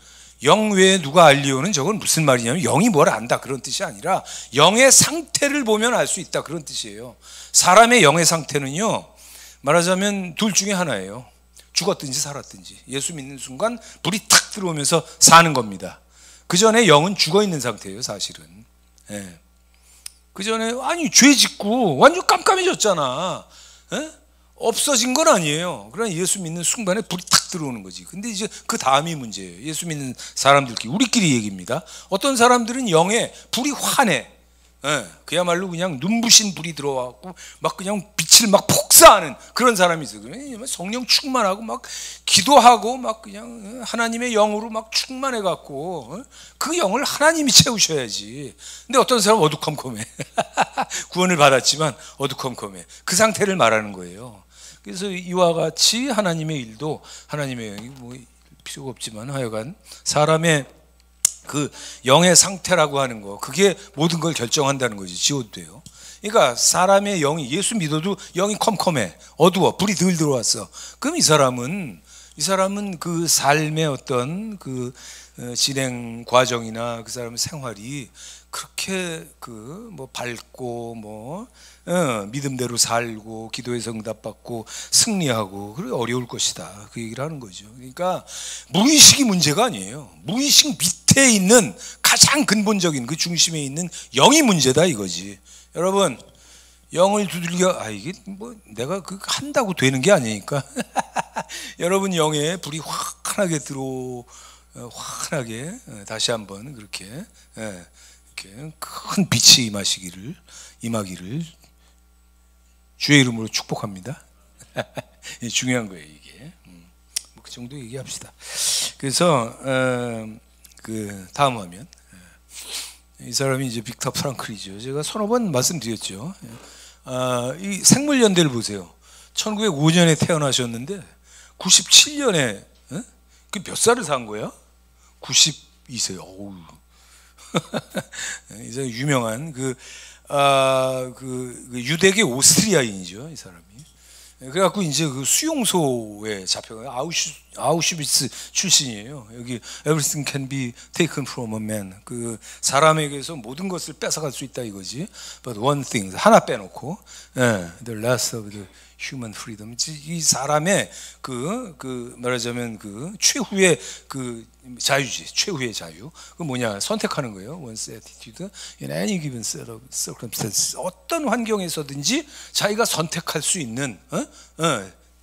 영 외에 누가 알리오는 저건 무슨 말이냐면 영이 뭘 안다 그런 뜻이 아니라 영의 상태를 보면 알 수 있다 그런 뜻이에요. 사람의 영의 상태는요, 말하자면 둘 중에 하나예요. 죽었든지 살았든지. 예수 믿는 순간 불이 탁 들어오면서 사는 겁니다. 그 전에 영은 죽어 있는 상태예요, 사실은. 그 전에 아니 죄 짓고 완전 깜깜해졌잖아. 없어진 건 아니에요. 그러나 예수 믿는 순간에 불이 탁 들어오는 거지. 근데 이제 그 다음이 문제예요. 예수 믿는 사람들끼리, 우리끼리 얘기입니다. 어떤 사람들은 영에 불이 환해. 그야말로 그냥 눈부신 불이 들어와갖고 막 그냥 빛을 막 폭사하는 그런 사람이 있어요. 성령 충만하고 막 기도하고 막 그냥 하나님의 영으로 막 충만해갖고 그 영을 하나님이 채우셔야지. 근데 어떤 사람은 어두컴컴해. 구원을 받았지만 어두컴컴해. 그 상태를 말하는 거예요. 그래서 이와 같이 하나님의 일도 하나님의 영이 뭐 필요가 없지만 하여간 사람의 그 영의 상태라고 하는 거, 그게 모든 걸 결정한다는 거지. 지워도 돼요. 그러니까 사람의 영이, 예수 믿어도 영이 컴컴해, 어두워, 불이 덜 들어왔어. 그럼 이 사람은 그 삶의 어떤 그 진행 과정이나 그 사람의 생활이 그렇게 그 뭐 밝고 뭐 믿음대로 살고 기도에서 응답받고 승리하고 그래 어려울 것이다, 그 얘기를 하는 거죠. 그러니까 무의식이 문제가 아니에요. 무의식 밑에 있는 가장 근본적인 그 중심에 있는 영이 문제다 이거지. 여러분, 영을 두들겨, 이게 뭐 내가 그 한다고 되는 게 아니니까. 여러분 영에 불이 환하게 환하게 다시 한번 그렇게 이렇게 큰 빛이 임하기를 주의 이름으로 축복합니다. 중요한 거예요 이게. 뭐 그 정도 얘기합시다. 그래서 그 다음 화면, 이 사람이 이제 빅터 프랑클이죠. 제가 서너 번 말씀드렸죠. 이 생물연대를 보세요. 1905년에 태어나셨는데 97년에 그 몇 살을 산 거야? 92세. 어우. 이제 유명한 그 유대계 오스트리아인이죠, 이 사람이. 그래갖고 이제 그 수용소에 잡혀가요. 아우슈비츠 출신이에요. 여기 everything can be taken from a man. 그 사람에게서 모든 것을 뺏어갈 수 있다 이거지. But one thing, 하나 빼놓고, the last of the human freedom. 이 사람의 그 말하자면 그 최후의 그 자유지, 최후의 자유. 그 뭐냐, 선택하는 거예요. One's attitude in any given set of circumstances. 어떤 환경에서든지 자기가 선택할 수 있는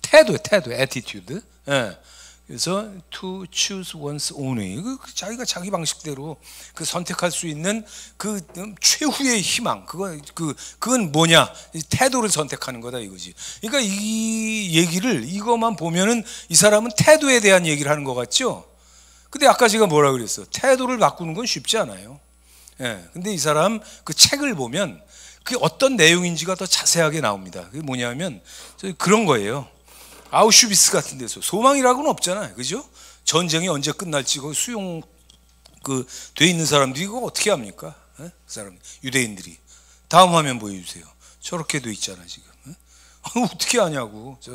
태도, attitude. 그래서 to choose one's own way. 자기가 자기 방식대로 그 선택할 수 있는 그 최후의 희망. 그건 뭐냐? 태도를 선택하는 거다 이거지. 그러니까 이 얘기를 이것만 보면은 이 사람은 태도에 대한 얘기를 하는 것 같죠? 근데 아까 제가 뭐라 그랬어? 태도를 바꾸는 건 쉽지 않아요. 근데 이 사람 그 책을 보면 그게 어떤 내용인지가 더 자세하게 나옵니다. 그게 뭐냐면 그런 거예요. 아우슈비츠 같은 데서 소망이라고는 없잖아요, 그죠? 전쟁이 언제 끝날지 그 수용 돼 있는 사람들이 이거 어떻게 합니까? 그 사람 유대인들이. 다음 화면 보여주세요. 저렇게 돼 있잖아 지금. 어떻게 하냐고. 저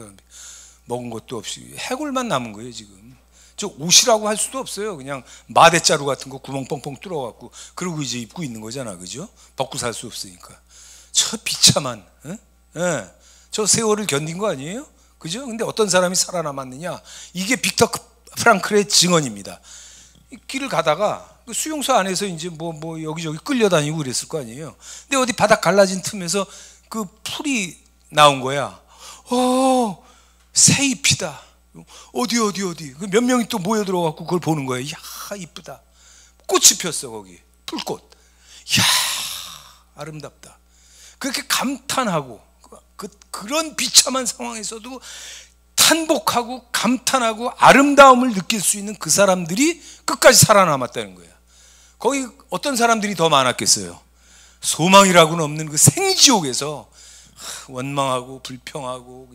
먹은 것도 없이 해골만 남은 거예요 지금. 저 옷이라고 할 수도 없어요. 그냥 마대자루 같은 거 구멍 뻥뻥 뚫어갖고 그러고 이제 입고 있는 거잖아, 그죠? 벗고 살 수 없으니까. 저 비참한, 저 세월을 견딘 거 아니에요? 그죠? 근데 어떤 사람이 살아남았느냐? 이게 빅터 프랑클의 증언입니다. 길을 가다가 그 수용소 안에서 이제 뭐 여기저기 끌려다니고 그랬을 거 아니에요. 근데 어디 바닥 갈라진 틈에서 그 풀이 나온 거야. 새잎이다. 어디 그 몇 명이 또 모여 들어갖고 그걸 보는 거예요. 야, 이쁘다. 꽃이 폈어. 거기 풀꽃. 야, 아름답다. 그렇게 감탄하고 그런 비참한 상황에서도 탄복하고 감탄하고 아름다움을 느낄 수 있는 그 사람들이 끝까지 살아남았다는 거야. 거기 어떤 사람들이 더 많았겠어요? 소망이라고는 없는 그 생지옥에서 원망하고 불평하고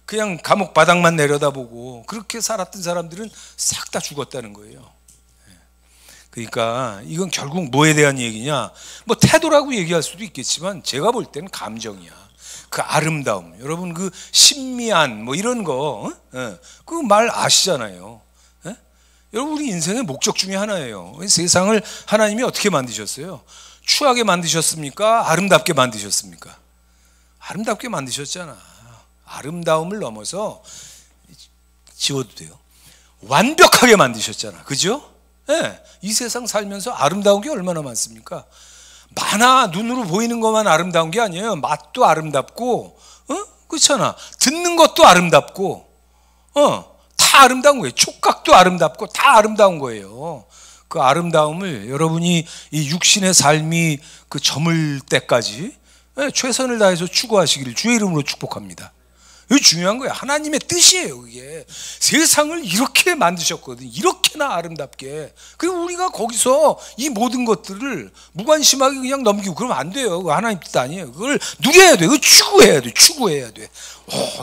그냥 감옥 바닥만 내려다보고 그렇게 살았던 사람들은 싹 다 죽었다는 거예요. 그러니까 이건 결국 뭐에 대한 얘기냐? 뭐 태도라고 얘기할 수도 있겠지만 제가 볼 때는 감정이야. 그 아름다움, 여러분 그 신미한 뭐 이런 거, 그 말 아시잖아요. 여러분 우리 인생의 목적 중에 하나예요. 세상을 하나님이 어떻게 만드셨어요? 추하게 만드셨습니까? 아름답게 만드셨습니까? 아름답게 만드셨잖아. 아름다움을 넘어서 지워도 돼요. 완벽하게 만드셨잖아. 그죠? 이 세상 살면서 아름다운 게 얼마나 많습니까? 많아. 눈으로 보이는 것만 아름다운 게 아니에요. 맛도 아름답고, 그렇잖아. 듣는 것도 아름답고, 다 아름다운 거예요. 촉각도 아름답고 다 아름다운 거예요. 그 아름다움을 여러분이 이 육신의 삶이 그 저물 때까지 최선을 다해서 추구하시기를 주의 이름으로 축복합니다. 이게 중요한 거예요. 하나님의 뜻이에요. 그게 세상을 이렇게 만드셨거든요. 이렇게나 아름답게. 그리고 우리가 거기서 이 모든 것들을 무관심하게 그냥 넘기고 그러면 안 돼요. 그거 하나님 뜻 아니에요. 그걸 누려야 돼. 그걸 추구해야 돼. 추구해야 돼.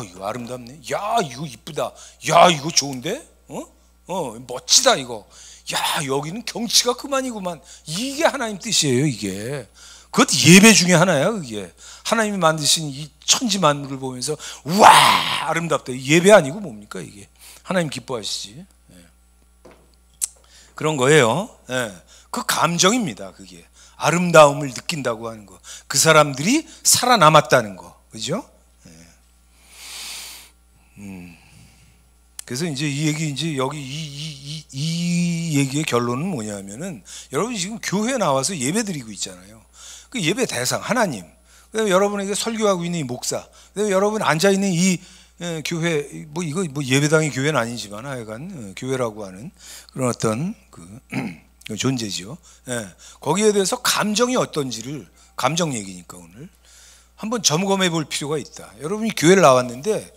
이거 아름답네. 야, 이거 이쁘다. 야, 이거 좋은데? 멋지다 이거. 야, 여기는 경치가 그만이구만. 이게 하나님 뜻이에요. 이게 그것도 예배 중에 하나야. 그게 하나님이 만드신 이 천지 만물을 보면서 우와 아름답다. 예배 아니고 뭡니까 이게? 하나님 기뻐하시지. 그런 거예요. 그 감정입니다. 그게 아름다움을 느낀다고 하는 거. 그 사람들이 살아남았다는 거, 그죠? 그래서 이제 이 얘기 이제 여기 이 얘기의 결론은 뭐냐면은 여러분 지금 교회 나와서 예배 드리고 있잖아요. 그 예배 대상 하나님. 그다음에 여러분에게 설교하고 있는 이 목사. 그다음에 여러분 앉아 있는 이 교회 뭐 이거 뭐 예배당의 교회는 아니지만 하여간 교회라고 하는 그런 어떤 그 존재죠. 거기에 대해서 감정이 어떤지를 감정 얘기니까 오늘 한번 점검해 볼 필요가 있다. 여러분이 교회를 나왔는데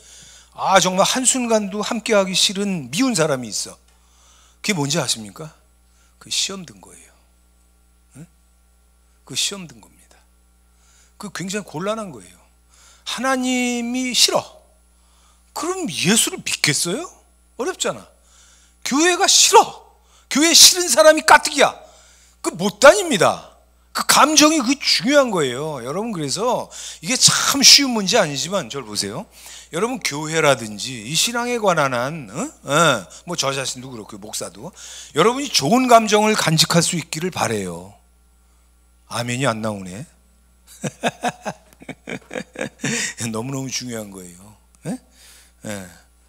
정말 한순간도 함께하기 싫은 미운 사람이 있어. 그게 뭔지 아십니까? 그 시험 든 거예요. 그 시험 든 겁니다. 그 굉장히 곤란한 거예요. 하나님이 싫어. 그럼 예수를 믿겠어요? 어렵잖아. 교회가 싫어. 교회 싫은 사람이 까뜩이야. 그 못 다닙니다. 그 감정이 그 중요한 거예요. 여러분 그래서 이게 참 쉬운 문제 아니지만 저를 보세요. 여러분 교회라든지 이 신앙에 관한 한 뭐 저 자신도 그렇고 목사도 여러분이 좋은 감정을 간직할 수 있기를 바래요. 아멘이 안 나오네. 너무너무 중요한 거예요.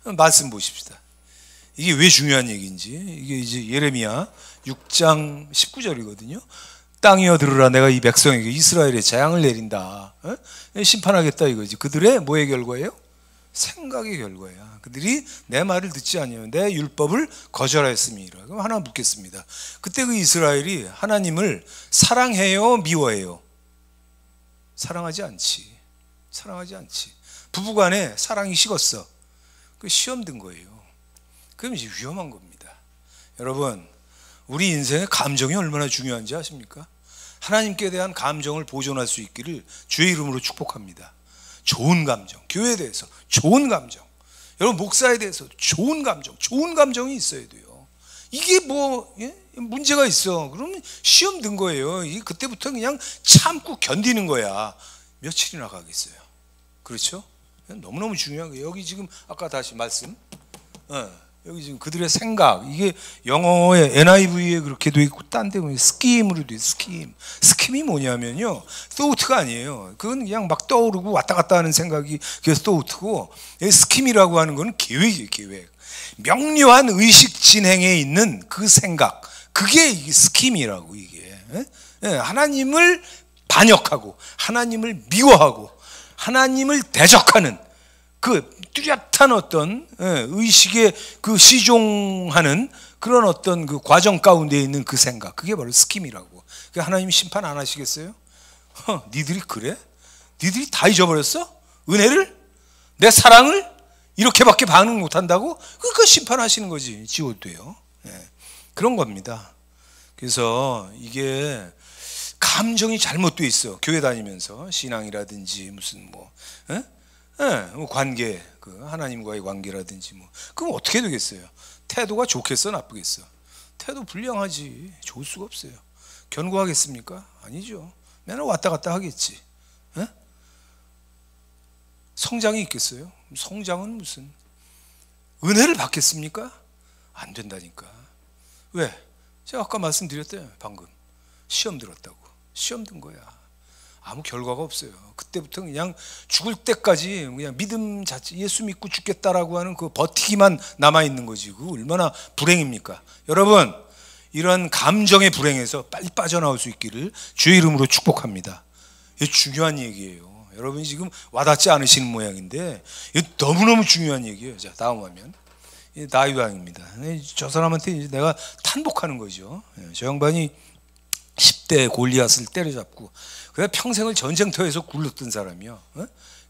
말씀 보십시다. 이게 왜 중요한 얘기인지. 이게 이제 예레미야 6장 19절이거든요. 땅이여 들으라, 내가 이 백성에게 이스라엘에 재앙을 내린다. 심판하겠다 이거지. 그들의 뭐의 결과예요? 생각의 결과야. 그들이 내 말을 듣지 아니하여 내 율법을 거절하였음이라. 그럼 하나 묻겠습니다. 그때 그 이스라엘이 하나님을 사랑해요, 미워해요? 사랑하지 않지. 사랑하지 않지. 부부간에 사랑이 식었어. 그 시험 든 거예요. 그럼 이제 위험한 겁니다. 여러분, 우리 인생의 감정이 얼마나 중요한지 아십니까? 하나님께 대한 감정을 보존할 수 있기를 주의 이름으로 축복합니다. 좋은 감정, 교회에 대해서 좋은 감정, 여러분 목사에 대해서 좋은 감정, 좋은 감정이 있어야 돼요. 이게 뭐 문제가 있어. 그러면 시험 든 거예요. 그때부터 그냥 참고 견디는 거야. 며칠이나 가겠어요. 그렇죠? 너무너무 중요한 거예요. 여기 지금 아까 다시 말씀 여기 지금 그들의 생각, 이게 영어에 NIV에 그렇게 돼 있고 딴 데 보면 스킴으로 돼 있어요. 스킴이 뭐냐면요, thought가 아니에요. 그건 그냥 막 떠오르고 왔다 갔다 하는 생각이 그래서 thought고, 스킴이라고 하는 거는 계획이에요. 계획. 명료한 의식 진행에 있는 그 생각, 그게 스킴이라고. 이게 하나님을 반역하고 하나님을 미워하고 하나님을 대적하는 그 뚜렷한 어떤 의식에 그 시종하는 그런 어떤 그 과정 가운데 있는 그 생각, 그게 바로 스킴이라고. 하나님 심판 안 하시겠어요? 니들이 그래? 니들이 다 잊어버렸어? 은혜를? 내 사랑을? 이렇게밖에 반응 못한다고? 그러니까 심판하시는 거지. 지워도요. 그런 겁니다. 그래서 이게 감정이 잘못돼 있어. 교회 다니면서 신앙이라든지 무슨 뭐 관계, 그 하나님과의 관계라든지 뭐, 그럼 어떻게 되겠어요? 태도가 좋겠어, 나쁘겠어? 태도 불량하지. 좋을 수가 없어요. 견고하겠습니까? 아니죠. 맨날 왔다 갔다 하겠지. 성장이 있겠어요? 성장은 무슨 은혜를 받겠습니까? 안 된다니까. 왜? 제가 아까 말씀드렸대요. 방금 시험 들었다고. 시험 든 거야. 아무 결과가 없어요. 그때부터 그냥 죽을 때까지 그냥 믿음 자체, 예수 믿고 죽겠다라고 하는 그 버티기만 남아있는 거지. 그거 얼마나 불행입니까? 여러분, 이런 감정의 불행에서 빨리 빠져나올 수 있기를 주의 이름으로 축복합니다. 이게 중요한 얘기예요. 여러분이 지금 와닿지 않으시는 모양인데 이게 너무너무 중요한 얘기예요. 자, 다음 화면. 다윗 왕입니다. 저 사람한테 이제 내가 탄복하는 거죠. 저 양반이 10대 골리앗을 때려잡고 그냥 평생을 전쟁터에서 굴렀던 사람이요.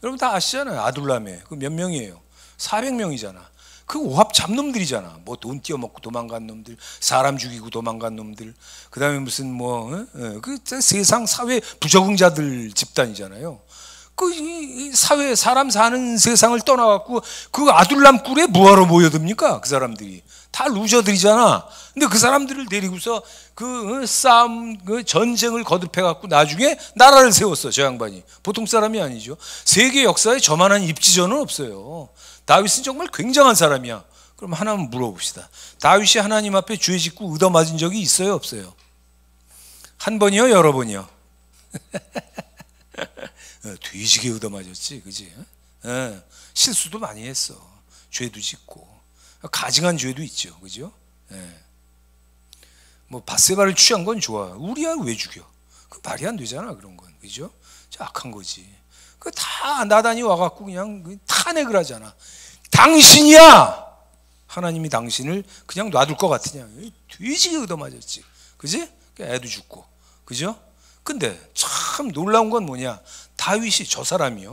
여러분 다 아시잖아요. 아둘람에 그 몇 명이에요? 400명이잖아. 그 오합 잡놈들이잖아. 뭐 돈 띄어먹고 도망간 놈들, 사람 죽이고 도망간 놈들, 그 다음에 무슨 뭐 그 세상 사회 부적응자들 집단이잖아요. 그 사회, 사람 사는 세상을 떠나갖고 그 아둘람 꿀에 뭐하러 모여듭니까? 그 사람들이 다 루저들이잖아. 근데 그 사람들을 데리고서 그 싸움, 그 전쟁을 거듭해갖고 나중에 나라를 세웠어. 저 양반이 보통 사람이 아니죠. 세계 역사에 저만한 입지전은 없어요. 다윗은 정말 굉장한 사람이야. 그럼 하나만 물어봅시다. 다윗이 하나님 앞에 죄 짓고 얻어맞은 적이 있어요, 없어요? 한 번이요, 여러 번이요? 뒤지게 얻어맞았지, 그지? 실수도 많이 했어. 죄도 짓고 가증한 죄도 있죠, 그죠? 뭐 바세바를 취한 건 좋아. 우리야 왜 죽여? 그 말이 안 되잖아, 그런 건, 그죠? 악한 거지. 그 다 나단이 와갖고 그냥 탄핵을 하잖아. 당신이야. 하나님이 당신을 그냥 놔둘 것 같으냐? 뒤지게 얻어맞았지, 그지? 애도 죽고, 그죠? 근데 참 놀라운 건 뭐냐? 다윗이 저 사람이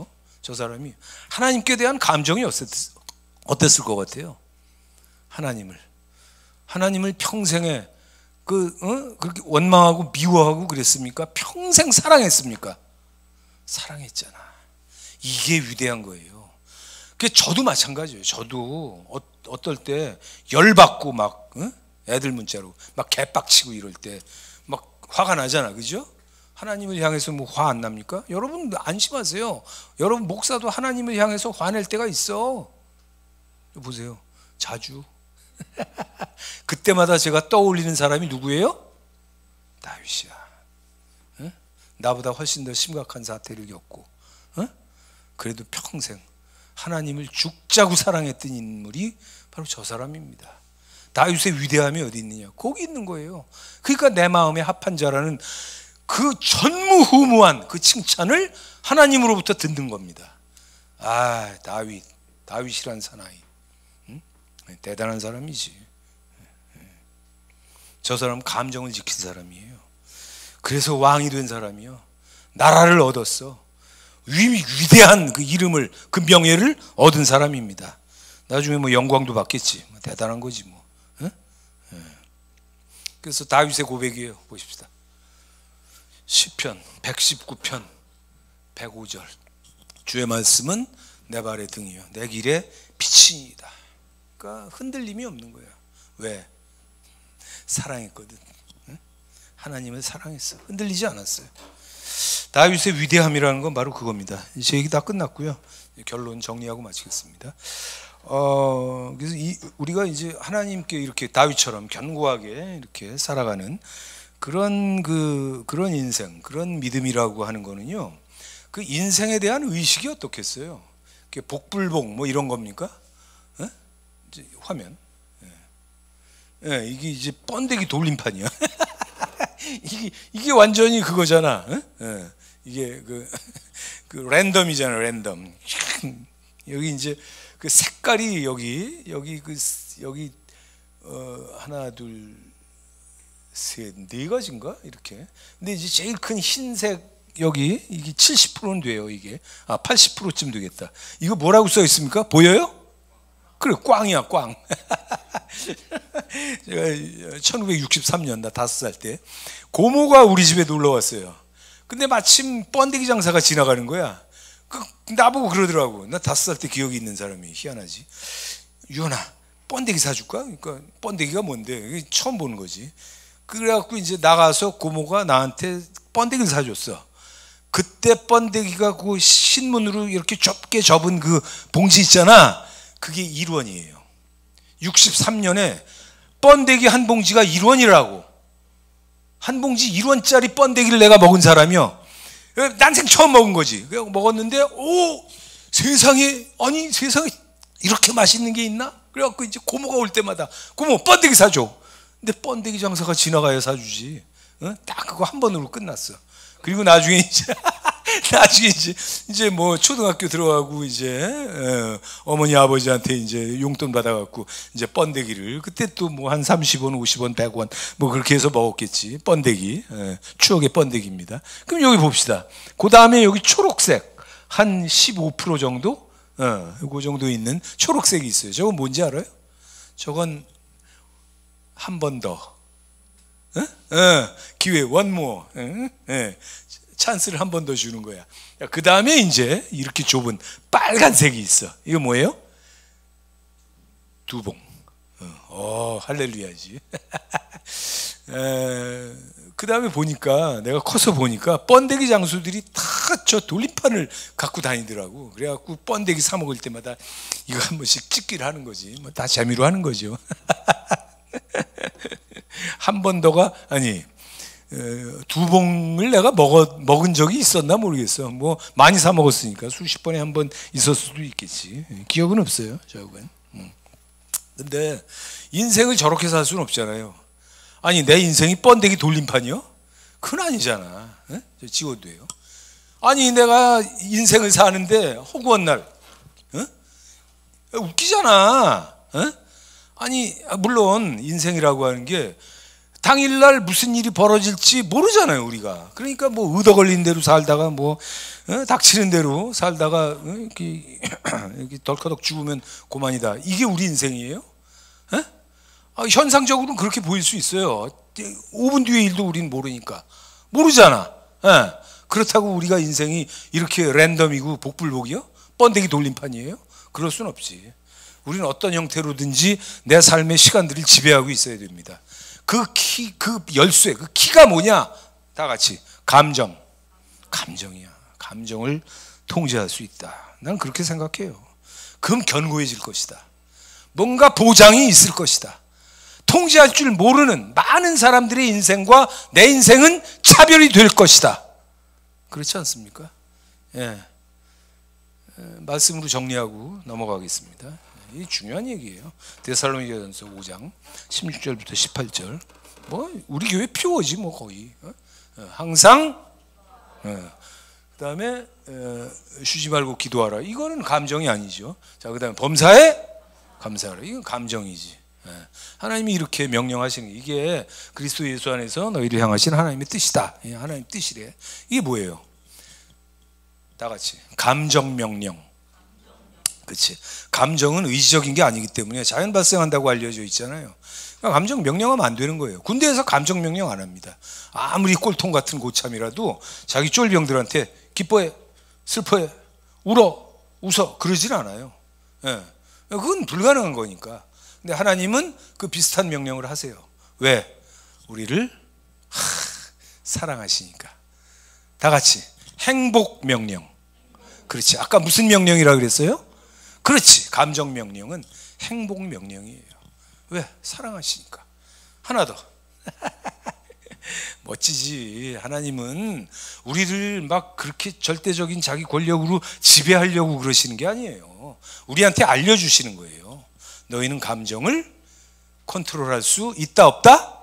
하나님께 대한 감정이 어땠을 것 같아요? 하나님을 평생에 그렇게 원망하고 미워하고 그랬습니까? 평생 사랑했습니까? 사랑했잖아. 이게 위대한 거예요. 저도 마찬가지예요. 저도 어떨 때 열받고 막 애들 문자로 막 개빡치고 이럴 때 막 화가 나잖아, 그죠? 하나님을 향해서 뭐 화 안 납니까? 여러분 안심하세요. 여러분 목사도 하나님을 향해서 화낼 때가 있어. 보세요. 자주. 그때마다 제가 떠올리는 사람이 누구예요? 다윗이야. 나보다 훨씬 더 심각한 사태를 겪고 그래도 평생 하나님을 죽자고 사랑했던 인물이 바로 저 사람입니다. 다윗의 위대함이 어디 있느냐? 거기 있는 거예요. 그러니까 내 마음에 합한 자라는 그 전무후무한 그 칭찬을 하나님으로부터 듣는 겁니다. 아, 다윗이란 사나이, 대단한 사람이지. 저 사람 감정을 지킨 사람이에요. 그래서 왕이 된 사람이요. 나라를 얻었어. 위대한 그 이름을, 그 명예를 얻은 사람입니다. 나중에 뭐 영광도 받겠지. 대단한 거지 뭐. 그래서 다윗의 고백이에요. 보십시다. 시편 119편 105절. 주의 말씀은 내 발의 등이요 내 길의 빛이니이다. 그러니까 흔들림이 없는 거야. 왜? 사랑했거든. 하나님을 사랑했어. 흔들리지 않았어요. 다윗의 위대함이라는 건 바로 그겁니다. 제 얘기 다 끝났고요. 결론 정리하고 마치겠습니다. 그래서 우리가 이제 하나님께 이렇게 다윗처럼 견고하게 이렇게 살아가는 그런 인생, 그런 믿음이라고 하는 거는요. 그 인생에 대한 의식이 어떻겠어요? 복불복 뭐 이런 겁니까? 에? 이제 화면. 예, 이게 이제 번데기 돌림판이야. 이게 완전히 그거잖아. 예, 이게 그 랜덤이잖아, 랜덤. 여기 이제 그 색깔이 여기 하나 둘 셋 네 가지인가 이렇게. 근데 이제 제일 큰 흰색 여기 이게 70%는 돼요. 이게 80%쯤 되겠다. 이거 뭐라고 써 있습니까? 보여요? 그래, 꽝이야, 꽝. 제가 1963년 나 5살 때 고모가 우리 집에 놀러 왔어요. 근데 마침 번데기 장사가 지나가는 거야. 나보고 그러더라고. 나 5살 때 기억이 있는 사람이. 희한하지. 유연아, 번데기 사줄까? 그러니까 번데기가 뭔데? 처음 보는 거지. 그래갖고 이제 나가서 고모가 나한테 번데기를 사줬어. 그때 번데기가 그 신문으로 이렇게 좁게 접은 그 봉지 있잖아. 그게 1원이에요. 63년에 번데기 한 봉지가 1원이라고. 한 봉지 1원짜리 번데기를 내가 먹은 사람이요. 난생 처음 먹은 거지. 그냥 먹었는데, 오, 세상에, 아니, 세상에 이렇게 맛있는 게 있나? 그래갖고 이제 고모가 올 때마다, 고모, 번데기 사줘. 근데 번데기 장사가 지나가야 사주지. 딱 그거 한 번으로 끝났어. 그리고 나중에 이제 뭐 초등학교 들어가고 이제 어머니 아버지한테 이제 용돈 받아갖고 이제 번데기를 그때 또 뭐 한 30원, 50원, 100원 뭐 그렇게 해서 먹었겠지. 번데기. 추억의 번데기입니다. 그럼 여기 봅시다. 그 다음에 여기 초록색 한 15% 정도? 그 정도 있는 초록색이 있어요. 저건 뭔지 알아요? 저건 한 번 더. 기회, 원모. 찬스를 한 번 더 주는 거야. 그 다음에 이제 이렇게 좁은 빨간색이 있어. 이거 뭐예요? 두봉. 할렐루야지. 그 다음에 보니까 내가 커서 보니까 번데기 장수들이 다 저 돌림판을 갖고 다니더라고. 그래갖고 번데기 사 먹을 때마다 이거 한 번씩 찍기를 하는 거지. 뭐 다 재미로 하는 거죠. 한 번 더가 아니 두 봉을 내가 먹은 적이 있었나 모르겠어. 뭐 많이 사 먹었으니까 수십 번에 한 번 있었을 수도 있겠지. 기억은 없어요, 저건. 근데 인생을 저렇게 살 수는 없잖아요. 아니 내 인생이 번데기 돌림판이요? 그건 아니잖아. 지워도요. 아니 내가 인생을 사는데 허구한 날 웃기잖아. 아니 물론 인생이라고 하는 게 당일날 무슨 일이 벌어질지 모르잖아요, 우리가. 그러니까 뭐 의도 걸린 대로 살다가 뭐 닥치는 대로 살다가 이렇게 덜커덕 죽으면 고만이다. 이게 우리 인생이에요? 현상적으로는 그렇게 보일 수 있어요. 5분 뒤의 일도 우리는 모르니까. 모르잖아. 그렇다고 우리가 인생이 이렇게 랜덤이고 복불복이요? 번데기 돌림판이에요? 그럴 순 없지. 우리는 어떤 형태로든지 내 삶의 시간들을 지배하고 있어야 됩니다. 그 열쇠, 그 키가 뭐냐? 다 같이 감정이야. 감정을 통제할 수 있다. 난 그렇게 생각해요. 그럼 견고해질 것이다. 뭔가 보장이 있을 것이다. 통제할 줄 모르는 많은 사람들의 인생과 내 인생은 차별이 될 것이다. 그렇지 않습니까? 예. 말씀으로 정리하고 넘어가겠습니다. 이 중요한 얘기예요. 데살로니가전서 5장 16절부터 18절. 뭐 우리 교회 표어지 뭐 거의. 항상 그다음에 쉬지 말고 기도하라. 이거는 감정이 아니죠. 자, 그다음에 범사에 감사하라. 이건 감정이지. 하나님이 이렇게 명령하신 이게 그리스도 예수 안에서 너희를 향하신 하나님의 뜻이다. 하나님 뜻이래. 이게 뭐예요? 다 같이 감정 명령. 그렇지. 감정은 의지적인 게 아니기 때문에 자연 발생한다고 알려져 있잖아요. 그러니까 감정 명령하면 안 되는 거예요. 군대에서 감정 명령 안 합니다. 아무리 꼴통 같은 고참이라도 자기 쫄병들한테 기뻐해, 슬퍼해, 울어, 웃어 그러질 않아요. 그건 불가능한 거니까. 근데 하나님은 그 비슷한 명령을 하세요. 왜? 우리를 사랑하시니까. 다 같이 행복 명령. 그렇지. 아까 무슨 명령이라 그랬어요? 그렇지. 감정 명령은 행복 명령이에요. 왜? 사랑하시니까. 하나 더. 멋지지. 하나님은 우리를 막 그렇게 절대적인 자기 권력으로 지배하려고 그러시는 게 아니에요. 우리한테 알려주시는 거예요. 너희는 감정을 컨트롤할 수 있다 없다?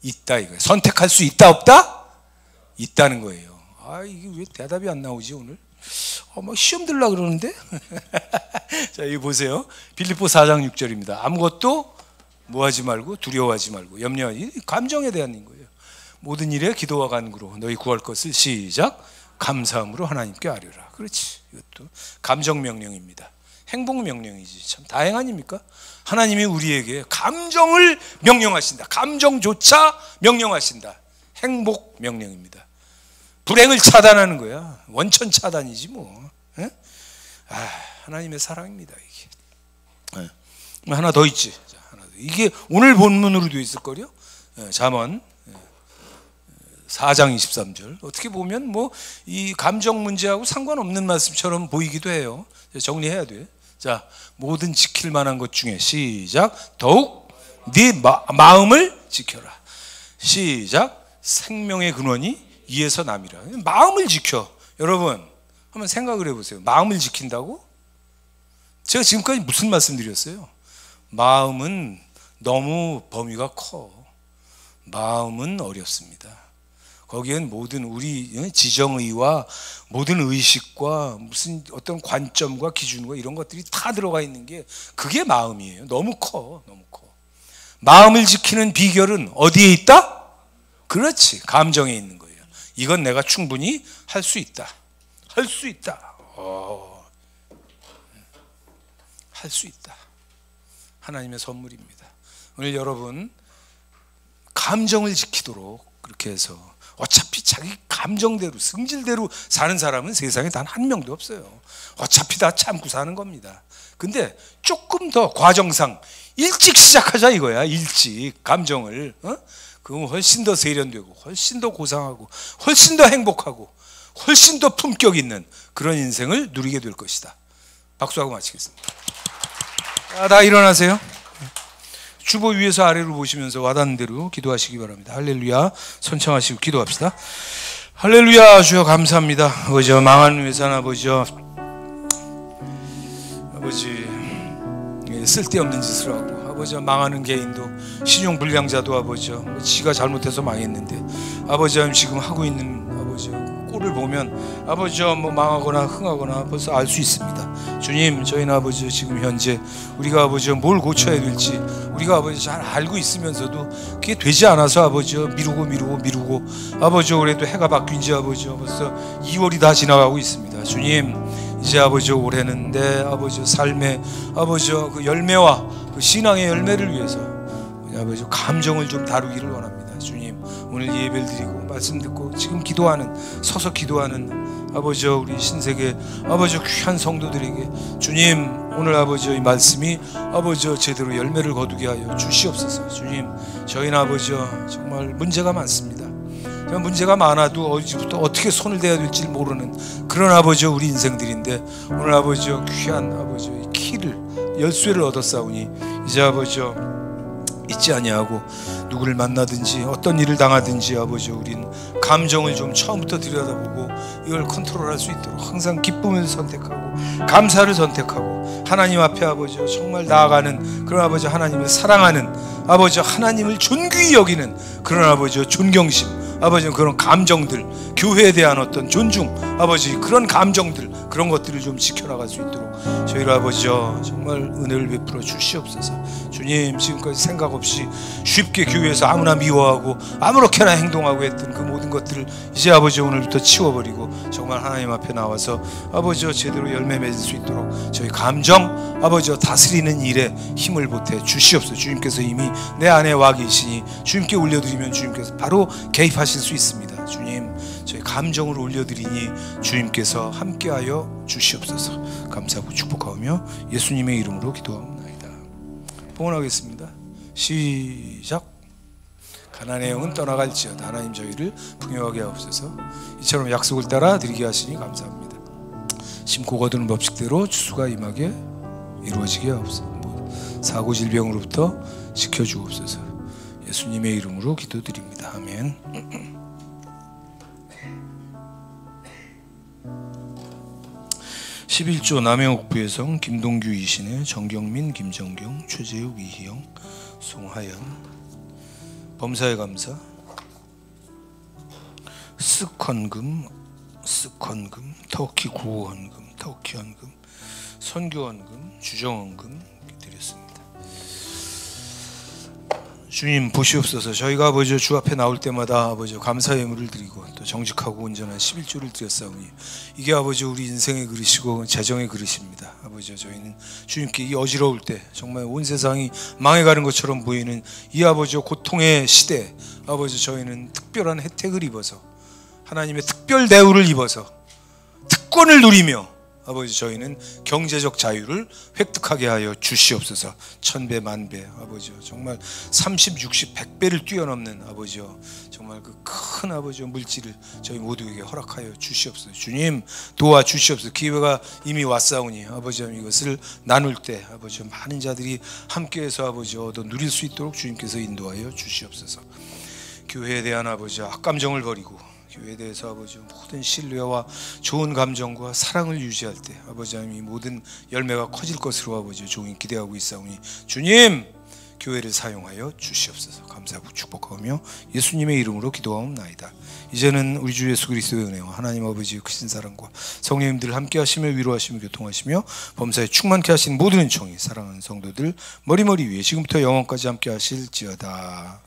있다 이거예요. 선택할 수 있다 없다? 있다는 거예요. 아, 이게 왜 대답이 안 나오지 오늘? 막 시험 들으려고 그러는데? 자, 이거 보세요. 빌립보 4장 6절입니다. 아무것도 뭐하지 말고 두려워하지 말고 염려하지. 감정에 대한 거예요. 모든 일에 기도와 간구로 너희 구할 것을 시작 감사함으로 하나님께 아뢰라. 그렇지. 이것도 감정 명령입니다. 행복 명령이지. 참 다행 아닙니까? 하나님이 우리에게 감정을 명령하신다. 감정조차 명령하신다. 행복 명령입니다. 불행을 차단하는 거야. 원천 차단이지 뭐. 에? 하나님의 사랑입니다 이게. 하나 더 있지. 자, 하나 더. 이게 오늘 본문으로도 있을 거요. 잠언 4장 23절. 어떻게 보면 뭐 이 감정 문제하고 상관없는 말씀처럼 보이기도 해요. 정리해야 돼. 자, 모든 지킬 만한 것 중에 시작 더욱 네 마음을 지켜라. 시작 생명의 근원이 이에서 남이라. 마음을 지켜. 여러분 한번 생각을 해보세요. 마음을 지킨다고? 제가 지금까지 무슨 말씀 드렸어요? 마음은 너무 범위가 커. 마음은 어렵습니다. 거기엔 모든 우리 지정의와 모든 의식과 무슨 어떤 관점과 기준과 이런 것들이 다 들어가 있는 게 그게 마음이에요. 너무 커. 너무 커. 마음을 지키는 비결은 어디에 있다? 그렇지. 감정에 있는 거예요. 이건 내가 충분히 할 수 있다. 할 수 있다. 할 수 있다. 하나님의 선물입니다. 오늘 여러분 감정을 지키도록 그렇게 해서 어차피 자기 감정대로 승질대로 사는 사람은 세상에 단 한 명도 없어요. 어차피 다 참고 사는 겁니다. 근데 조금 더 과정상 일찍 시작하자 이거야. 일찍 감정을 그럼 훨씬 더 세련되고 훨씬 더 고상하고 훨씬 더 행복하고 훨씬 더 품격 있는 그런 인생을 누리게 될 것이다. 박수하고 마치겠습니다. 다 일어나세요. 주보 위에서 아래로 보시면서 와닿는 대로 기도하시기 바랍니다. 할렐루야. 선창하시고 기도합시다. 할렐루야. 주여 감사합니다. 아버지 망한 회사나 아버지 쓸데없는 짓을 하고 아버지 망하는 개인도 신용불량자도 아버지 지가 잘못해서 망했는데 아버지 지금 하고 있는 아버지 꼴을 보면 아버지 뭐 망하거나 흥하거나 벌써 알 수 있습니다. 주님 저희는 아버지 지금 현재 우리가 아버지 뭘 고쳐야 될지 우리가 아버지 잘 알고 있으면서도 그게 되지 않아서 아버지 미루고 아버지 올해도 해가 바뀐 지 아버지 벌써 2월이 다 지나가고 있습니다. 주님 이제 아버지 올해는 내 아버지 삶의 아버지 그 열매와 그 신앙의 열매를 위해서 아버지 감정을 좀 다루기를 원합니다. 주님 오늘 예배를 드리고 말씀 듣고 지금 기도하는 서서 기도하는 아버지 우리 신세계 아버지 귀한 성도들에게 주님 오늘 아버지 이 말씀이 아버지 제대로 열매를 거두게 하여 주시옵소서. 주님 저희는 아버지 정말 문제가 많습니다. 문제가 많아도 어디부터 어떻게 손을 대야 될지 모르는 그런 아버지 우리 인생들인데 오늘 아버지 귀한 아버지 키를 열쇠를 얻었사오니 이제 아버지 잊지 아니하고 누구를 만나든지 어떤 일을 당하든지 아버지 우린 감정을 좀 처음부터 들여다보고 이걸 컨트롤할 수 있도록 항상 기쁨을 선택하고 감사를 선택하고 하나님 앞에 아버지 정말 나아가는 그런 아버지 하나님을 사랑하는 아버지 하나님을 존귀히 여기는 그런 아버지 존경심 아버지 그런 감정들 교회에 대한 어떤 존중 아버지 그런 감정들 그런 것들을 좀 지켜나갈 수 있도록 저희를 아버지 정말 은혜를 베풀어 주시옵소서. 주님 지금까지 생각 없이 쉽게 교회에서 아무나 미워하고 아무렇게나 행동하고 했던 그 모든 것들을 이제 아버지 오늘부터 치워버리고 정말 하나님 앞에 나와서 아버지 제대로 열매 맺을 수 있도록 저희 감정 아버지 다스리는 일에 힘을 보태 주시옵소서. 주님께서 이미 내 안에 와 계시니 주님께 올려드리면 주님께서 바로 개입하실 수 있습니다. 주님 저희 감정을 올려드리니 주님께서 함께하여 주시옵소서. 감사하고 축복하며 예수님의 이름으로 기도합니다. 봉헌하겠습니다. 시작. 가나안의 영은 떠나갈지어다 하나님 저희를 풍요하게 하옵소서. 이처럼 약속을 따라 드리게 하시니 감사합니다. 심고 거두는 법칙대로 추수가 임하게 이루어지게 하옵소서. 사고 질병으로부터 지켜주옵소서. 예수님의 이름으로 기도드립니다. 아멘. 11조 남해옥부의성 김동규 이신의 정경민, 김정경, 최재욱, 이희영, 송하연. 범사에 감사. 쓱헌금, 터키 구호헌금, 터키헌금, 선교헌금, 주정헌금 드렸습니다. 주님 보시옵소서. 저희가 아버지 주 앞에 나올 때마다 아버지 감사의 예물을 드리고 또 정직하고 온전한 11조를 드렸사오니 이게 아버지 우리 인생의 그릇이고 재정의 그릇입니다. 아버지 저희는 주님께 이 어지러울 때 정말 온 세상이 망해가는 것처럼 보이는 이 아버지 고통의 시대 아버지 저희는 특별한 혜택을 입어서 하나님의 특별 대우를 입어서 특권을 누리며 아버지 저희는 경제적 자유를 획득하게 하여 주시옵소서. 1000배 만배 아버지 정말 30, 60, 100배를 뛰어넘는 아버지 정말 그 큰 아버지 물질을 저희 모두에게 허락하여 주시옵소서. 주님 도와주시옵소서. 기회가 이미 왔사오니 아버지 이것을 나눌 때 아버지 많은 자들이 함께해서 아버지 얻어 누릴 수 있도록 주님께서 인도하여 주시옵소서. 교회에 대한 아버지 악감정을 버리고 교회에 대해서 아버지 모든 신뢰와 좋은 감정과 사랑을 유지할 때 아버지 하나님 이 모든 열매가 커질 것으로 아버지 종이 기대하고 있사오니 주님 교회를 사용하여 주시옵소서. 감사하고 축복하며 예수님의 이름으로 기도하옵나이다. 이제는 우리 주 예수 그리스도의 은혜와 하나님 아버지의 크신 사랑과 성령님들 함께 하시며 위로하시며 교통하시며 범사에 충만케 하신 모든 은총이 사랑하는 성도들 머리머리 위에 지금부터 영원까지 함께 하실지어다.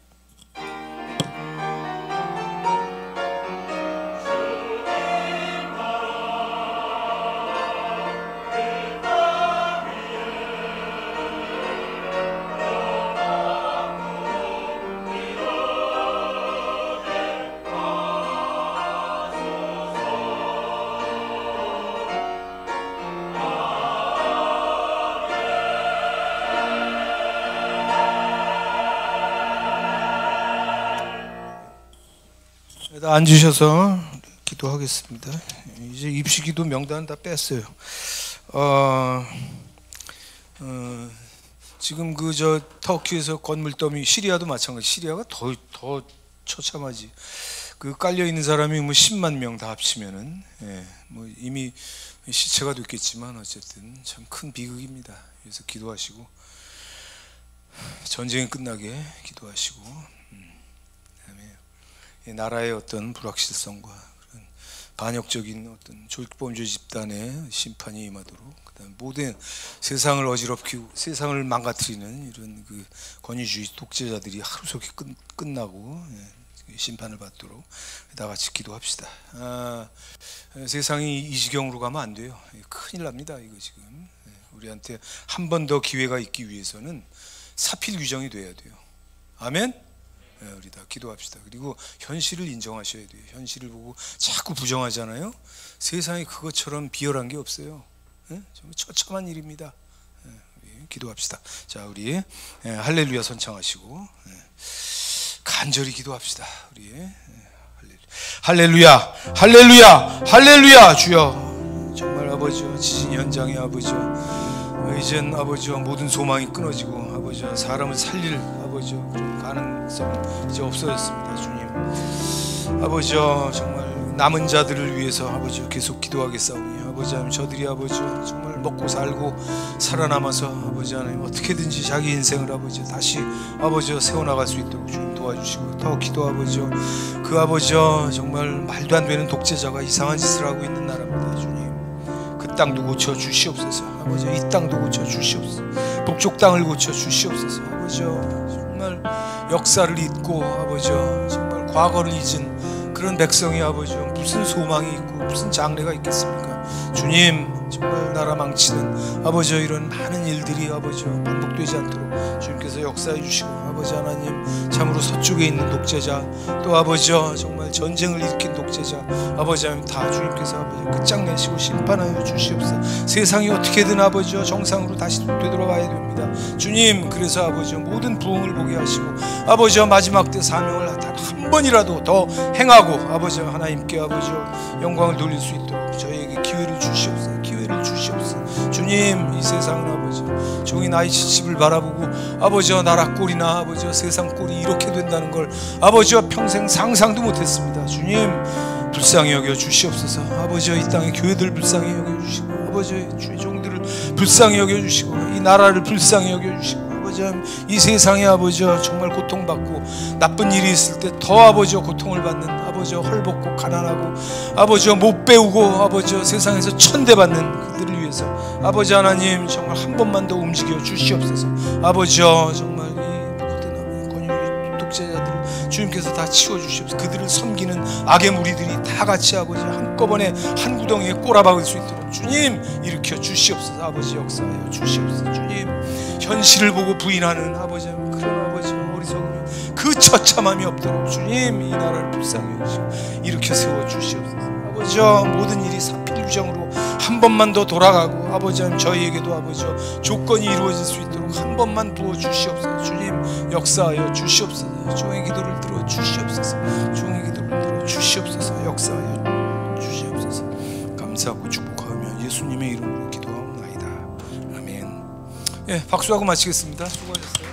앉으셔서 기도하겠습니다. 이제 입시기도 명단 다 뺐어요. 지금 저 터키에서 건물더미 시리아도 마찬가지. 시리아가 더 처참하지. 그 깔려 있는 사람이 뭐 10만 명 다 합치면은 뭐 이미 시체가 됐겠지만 어쨌든 참 큰 비극입니다. 그래서 기도하시고 전쟁이 끝나게 기도하시고. 나라의 어떤 불확실성과 그런 반역적인 어떤 조직범죄 집단의 심판이 임하도록 그다음 모든 세상을 어지럽히고 세상을 망가뜨리는 이런 그 권위주의 독재자들이 하루속히 끝나고 심판을 받도록 다 같이 기도합시다. 세상이 이 지경으로 가면 안 돼요. 큰일 납니다. 이거 지금 우리한테 한 번 더 기회가 있기 위해서는 사필 규정이 돼야 돼요. 아멘. 우리 다 기도합시다. 그리고 현실을 인정하셔야 돼요. 현실을 보고 자꾸 부정하잖아요. 세상에 그것처럼 비열한 게 없어요. 정말 처참한 일입니다. 우리 기도합시다. 자, 우리 할렐루야 선창하시고 간절히 기도합시다. 우리 할렐루야, 할렐루야, 할렐루야. 주여 정말 아버지 지진 현장에 아버지 이젠 아버지 모든 소망이 끊어지고 아버지 사람을 살릴 아버지 그런 가능성 이제 없어졌습니다. 주님 아버지 정말 남은 자들을 위해서 아버지 계속 기도하겠사오니 아버지 하나님 저들이 아버지 정말 먹고 살고 살아남아서 아버지 하나님 어떻게든지 자기 인생을 아버지 다시 아버지 세워나갈 수 있도록 주님 도와주시고 더 기도 아버지 그 아버지 정말 말도 안 되는 독재자가 이상한 짓을 하고 있는 나라입니다. 주님 그 땅도 고쳐 주시옵소서. 아버지 이 땅도 고쳐 주시옵소서. 북쪽 땅을 고쳐 주시옵소서. 아버지 정말 역사를 잊고 아버지 정말 과거를 잊은 그런 백성이 아버지 무슨 소망이 있고 무슨 장래가 있겠습니까? 주님 정말 나라 망치는 아버지 이런 많은 일들이 아버지 반복되지 않도록 주님께서 역사해 주시고 아버지 하나님 참으로 서쪽에 있는 독재자 또 아버지 정말 전쟁을 일으킨 독재자 아버지 하나님 다 주님께서 아버지 끝장내시고 심판하여 주시옵소서. 세상이 어떻게든 아버지 정상으로 다시 되돌아가야 됩니다. 주님 그래서 아버지 모든 부흥을 보게 하시고 아버지 마지막 때 사명을 단 한 번이라도 더 행하고 아버지 하나님께 아버지 영광을 돌릴 수 있도록 저희에게 기회를 주시옵소서. 기회를 주시옵소서. 주님 주님, 이 세상은 아버지 종이 나의 지칩을 바라보고 아버지와 나라 꼴이나 아버지와 세상 꼴이 이렇게 된다는 걸 아버지와 평생 상상도 못했습니다. 주님, 불쌍히 여겨 주시옵소서. 아버지와 이 땅의 교회들 불쌍히 여겨 주시고 아버지의 주의 종들을 불쌍히 여겨 주시고 이 나라를 불쌍히 여겨 주시고 아버지 이 세상에 아버지와 정말 고통받고 나쁜 일이 있을 때 더 아버지와 고통을 받는 아버지와 헐벗고 가난하고 아버지와 못 배우고 아버지와 세상에서 천대받는 그들을 위해서 아버지 하나님 정말 한 번만 더 움직여 주시옵소서. 아버지여 정말 이 모든 권유 독재자들을 주님께서 다 치워주시옵소서. 그들을 섬기는 악의 무리들이 다 같이 아버지 한꺼번에 한 구덩이에 꼬라박을 수 있도록 주님 일으켜 주시옵소서. 아버지 역사하여 주시옵소서. 주님 현실을 보고 부인하는 아버지 그런 아버지 어리석음이 그 처참함이 없도록 주님 이 나라를 불쌍히 여기시고 일으켜 세워 주시옵소서. 아버지여 모든 일이 사필유정으로 한 번만 더 돌아가고 아버지 저희에게도 아버지여 조건이 이루어질 수 있도록 한 번만 부어 주시옵소서. 주님 역사하여 주시옵소서. 종의 기도를 들어 주시옵소서. 종의 기도를 들어 주시옵소서. 역사하여 주시옵소서. 감사하고 축복하며 예수님의 이름으로 기도하옵나이다. 아멘. 예, 박수하고 마치겠습니다. 수고하셨어요.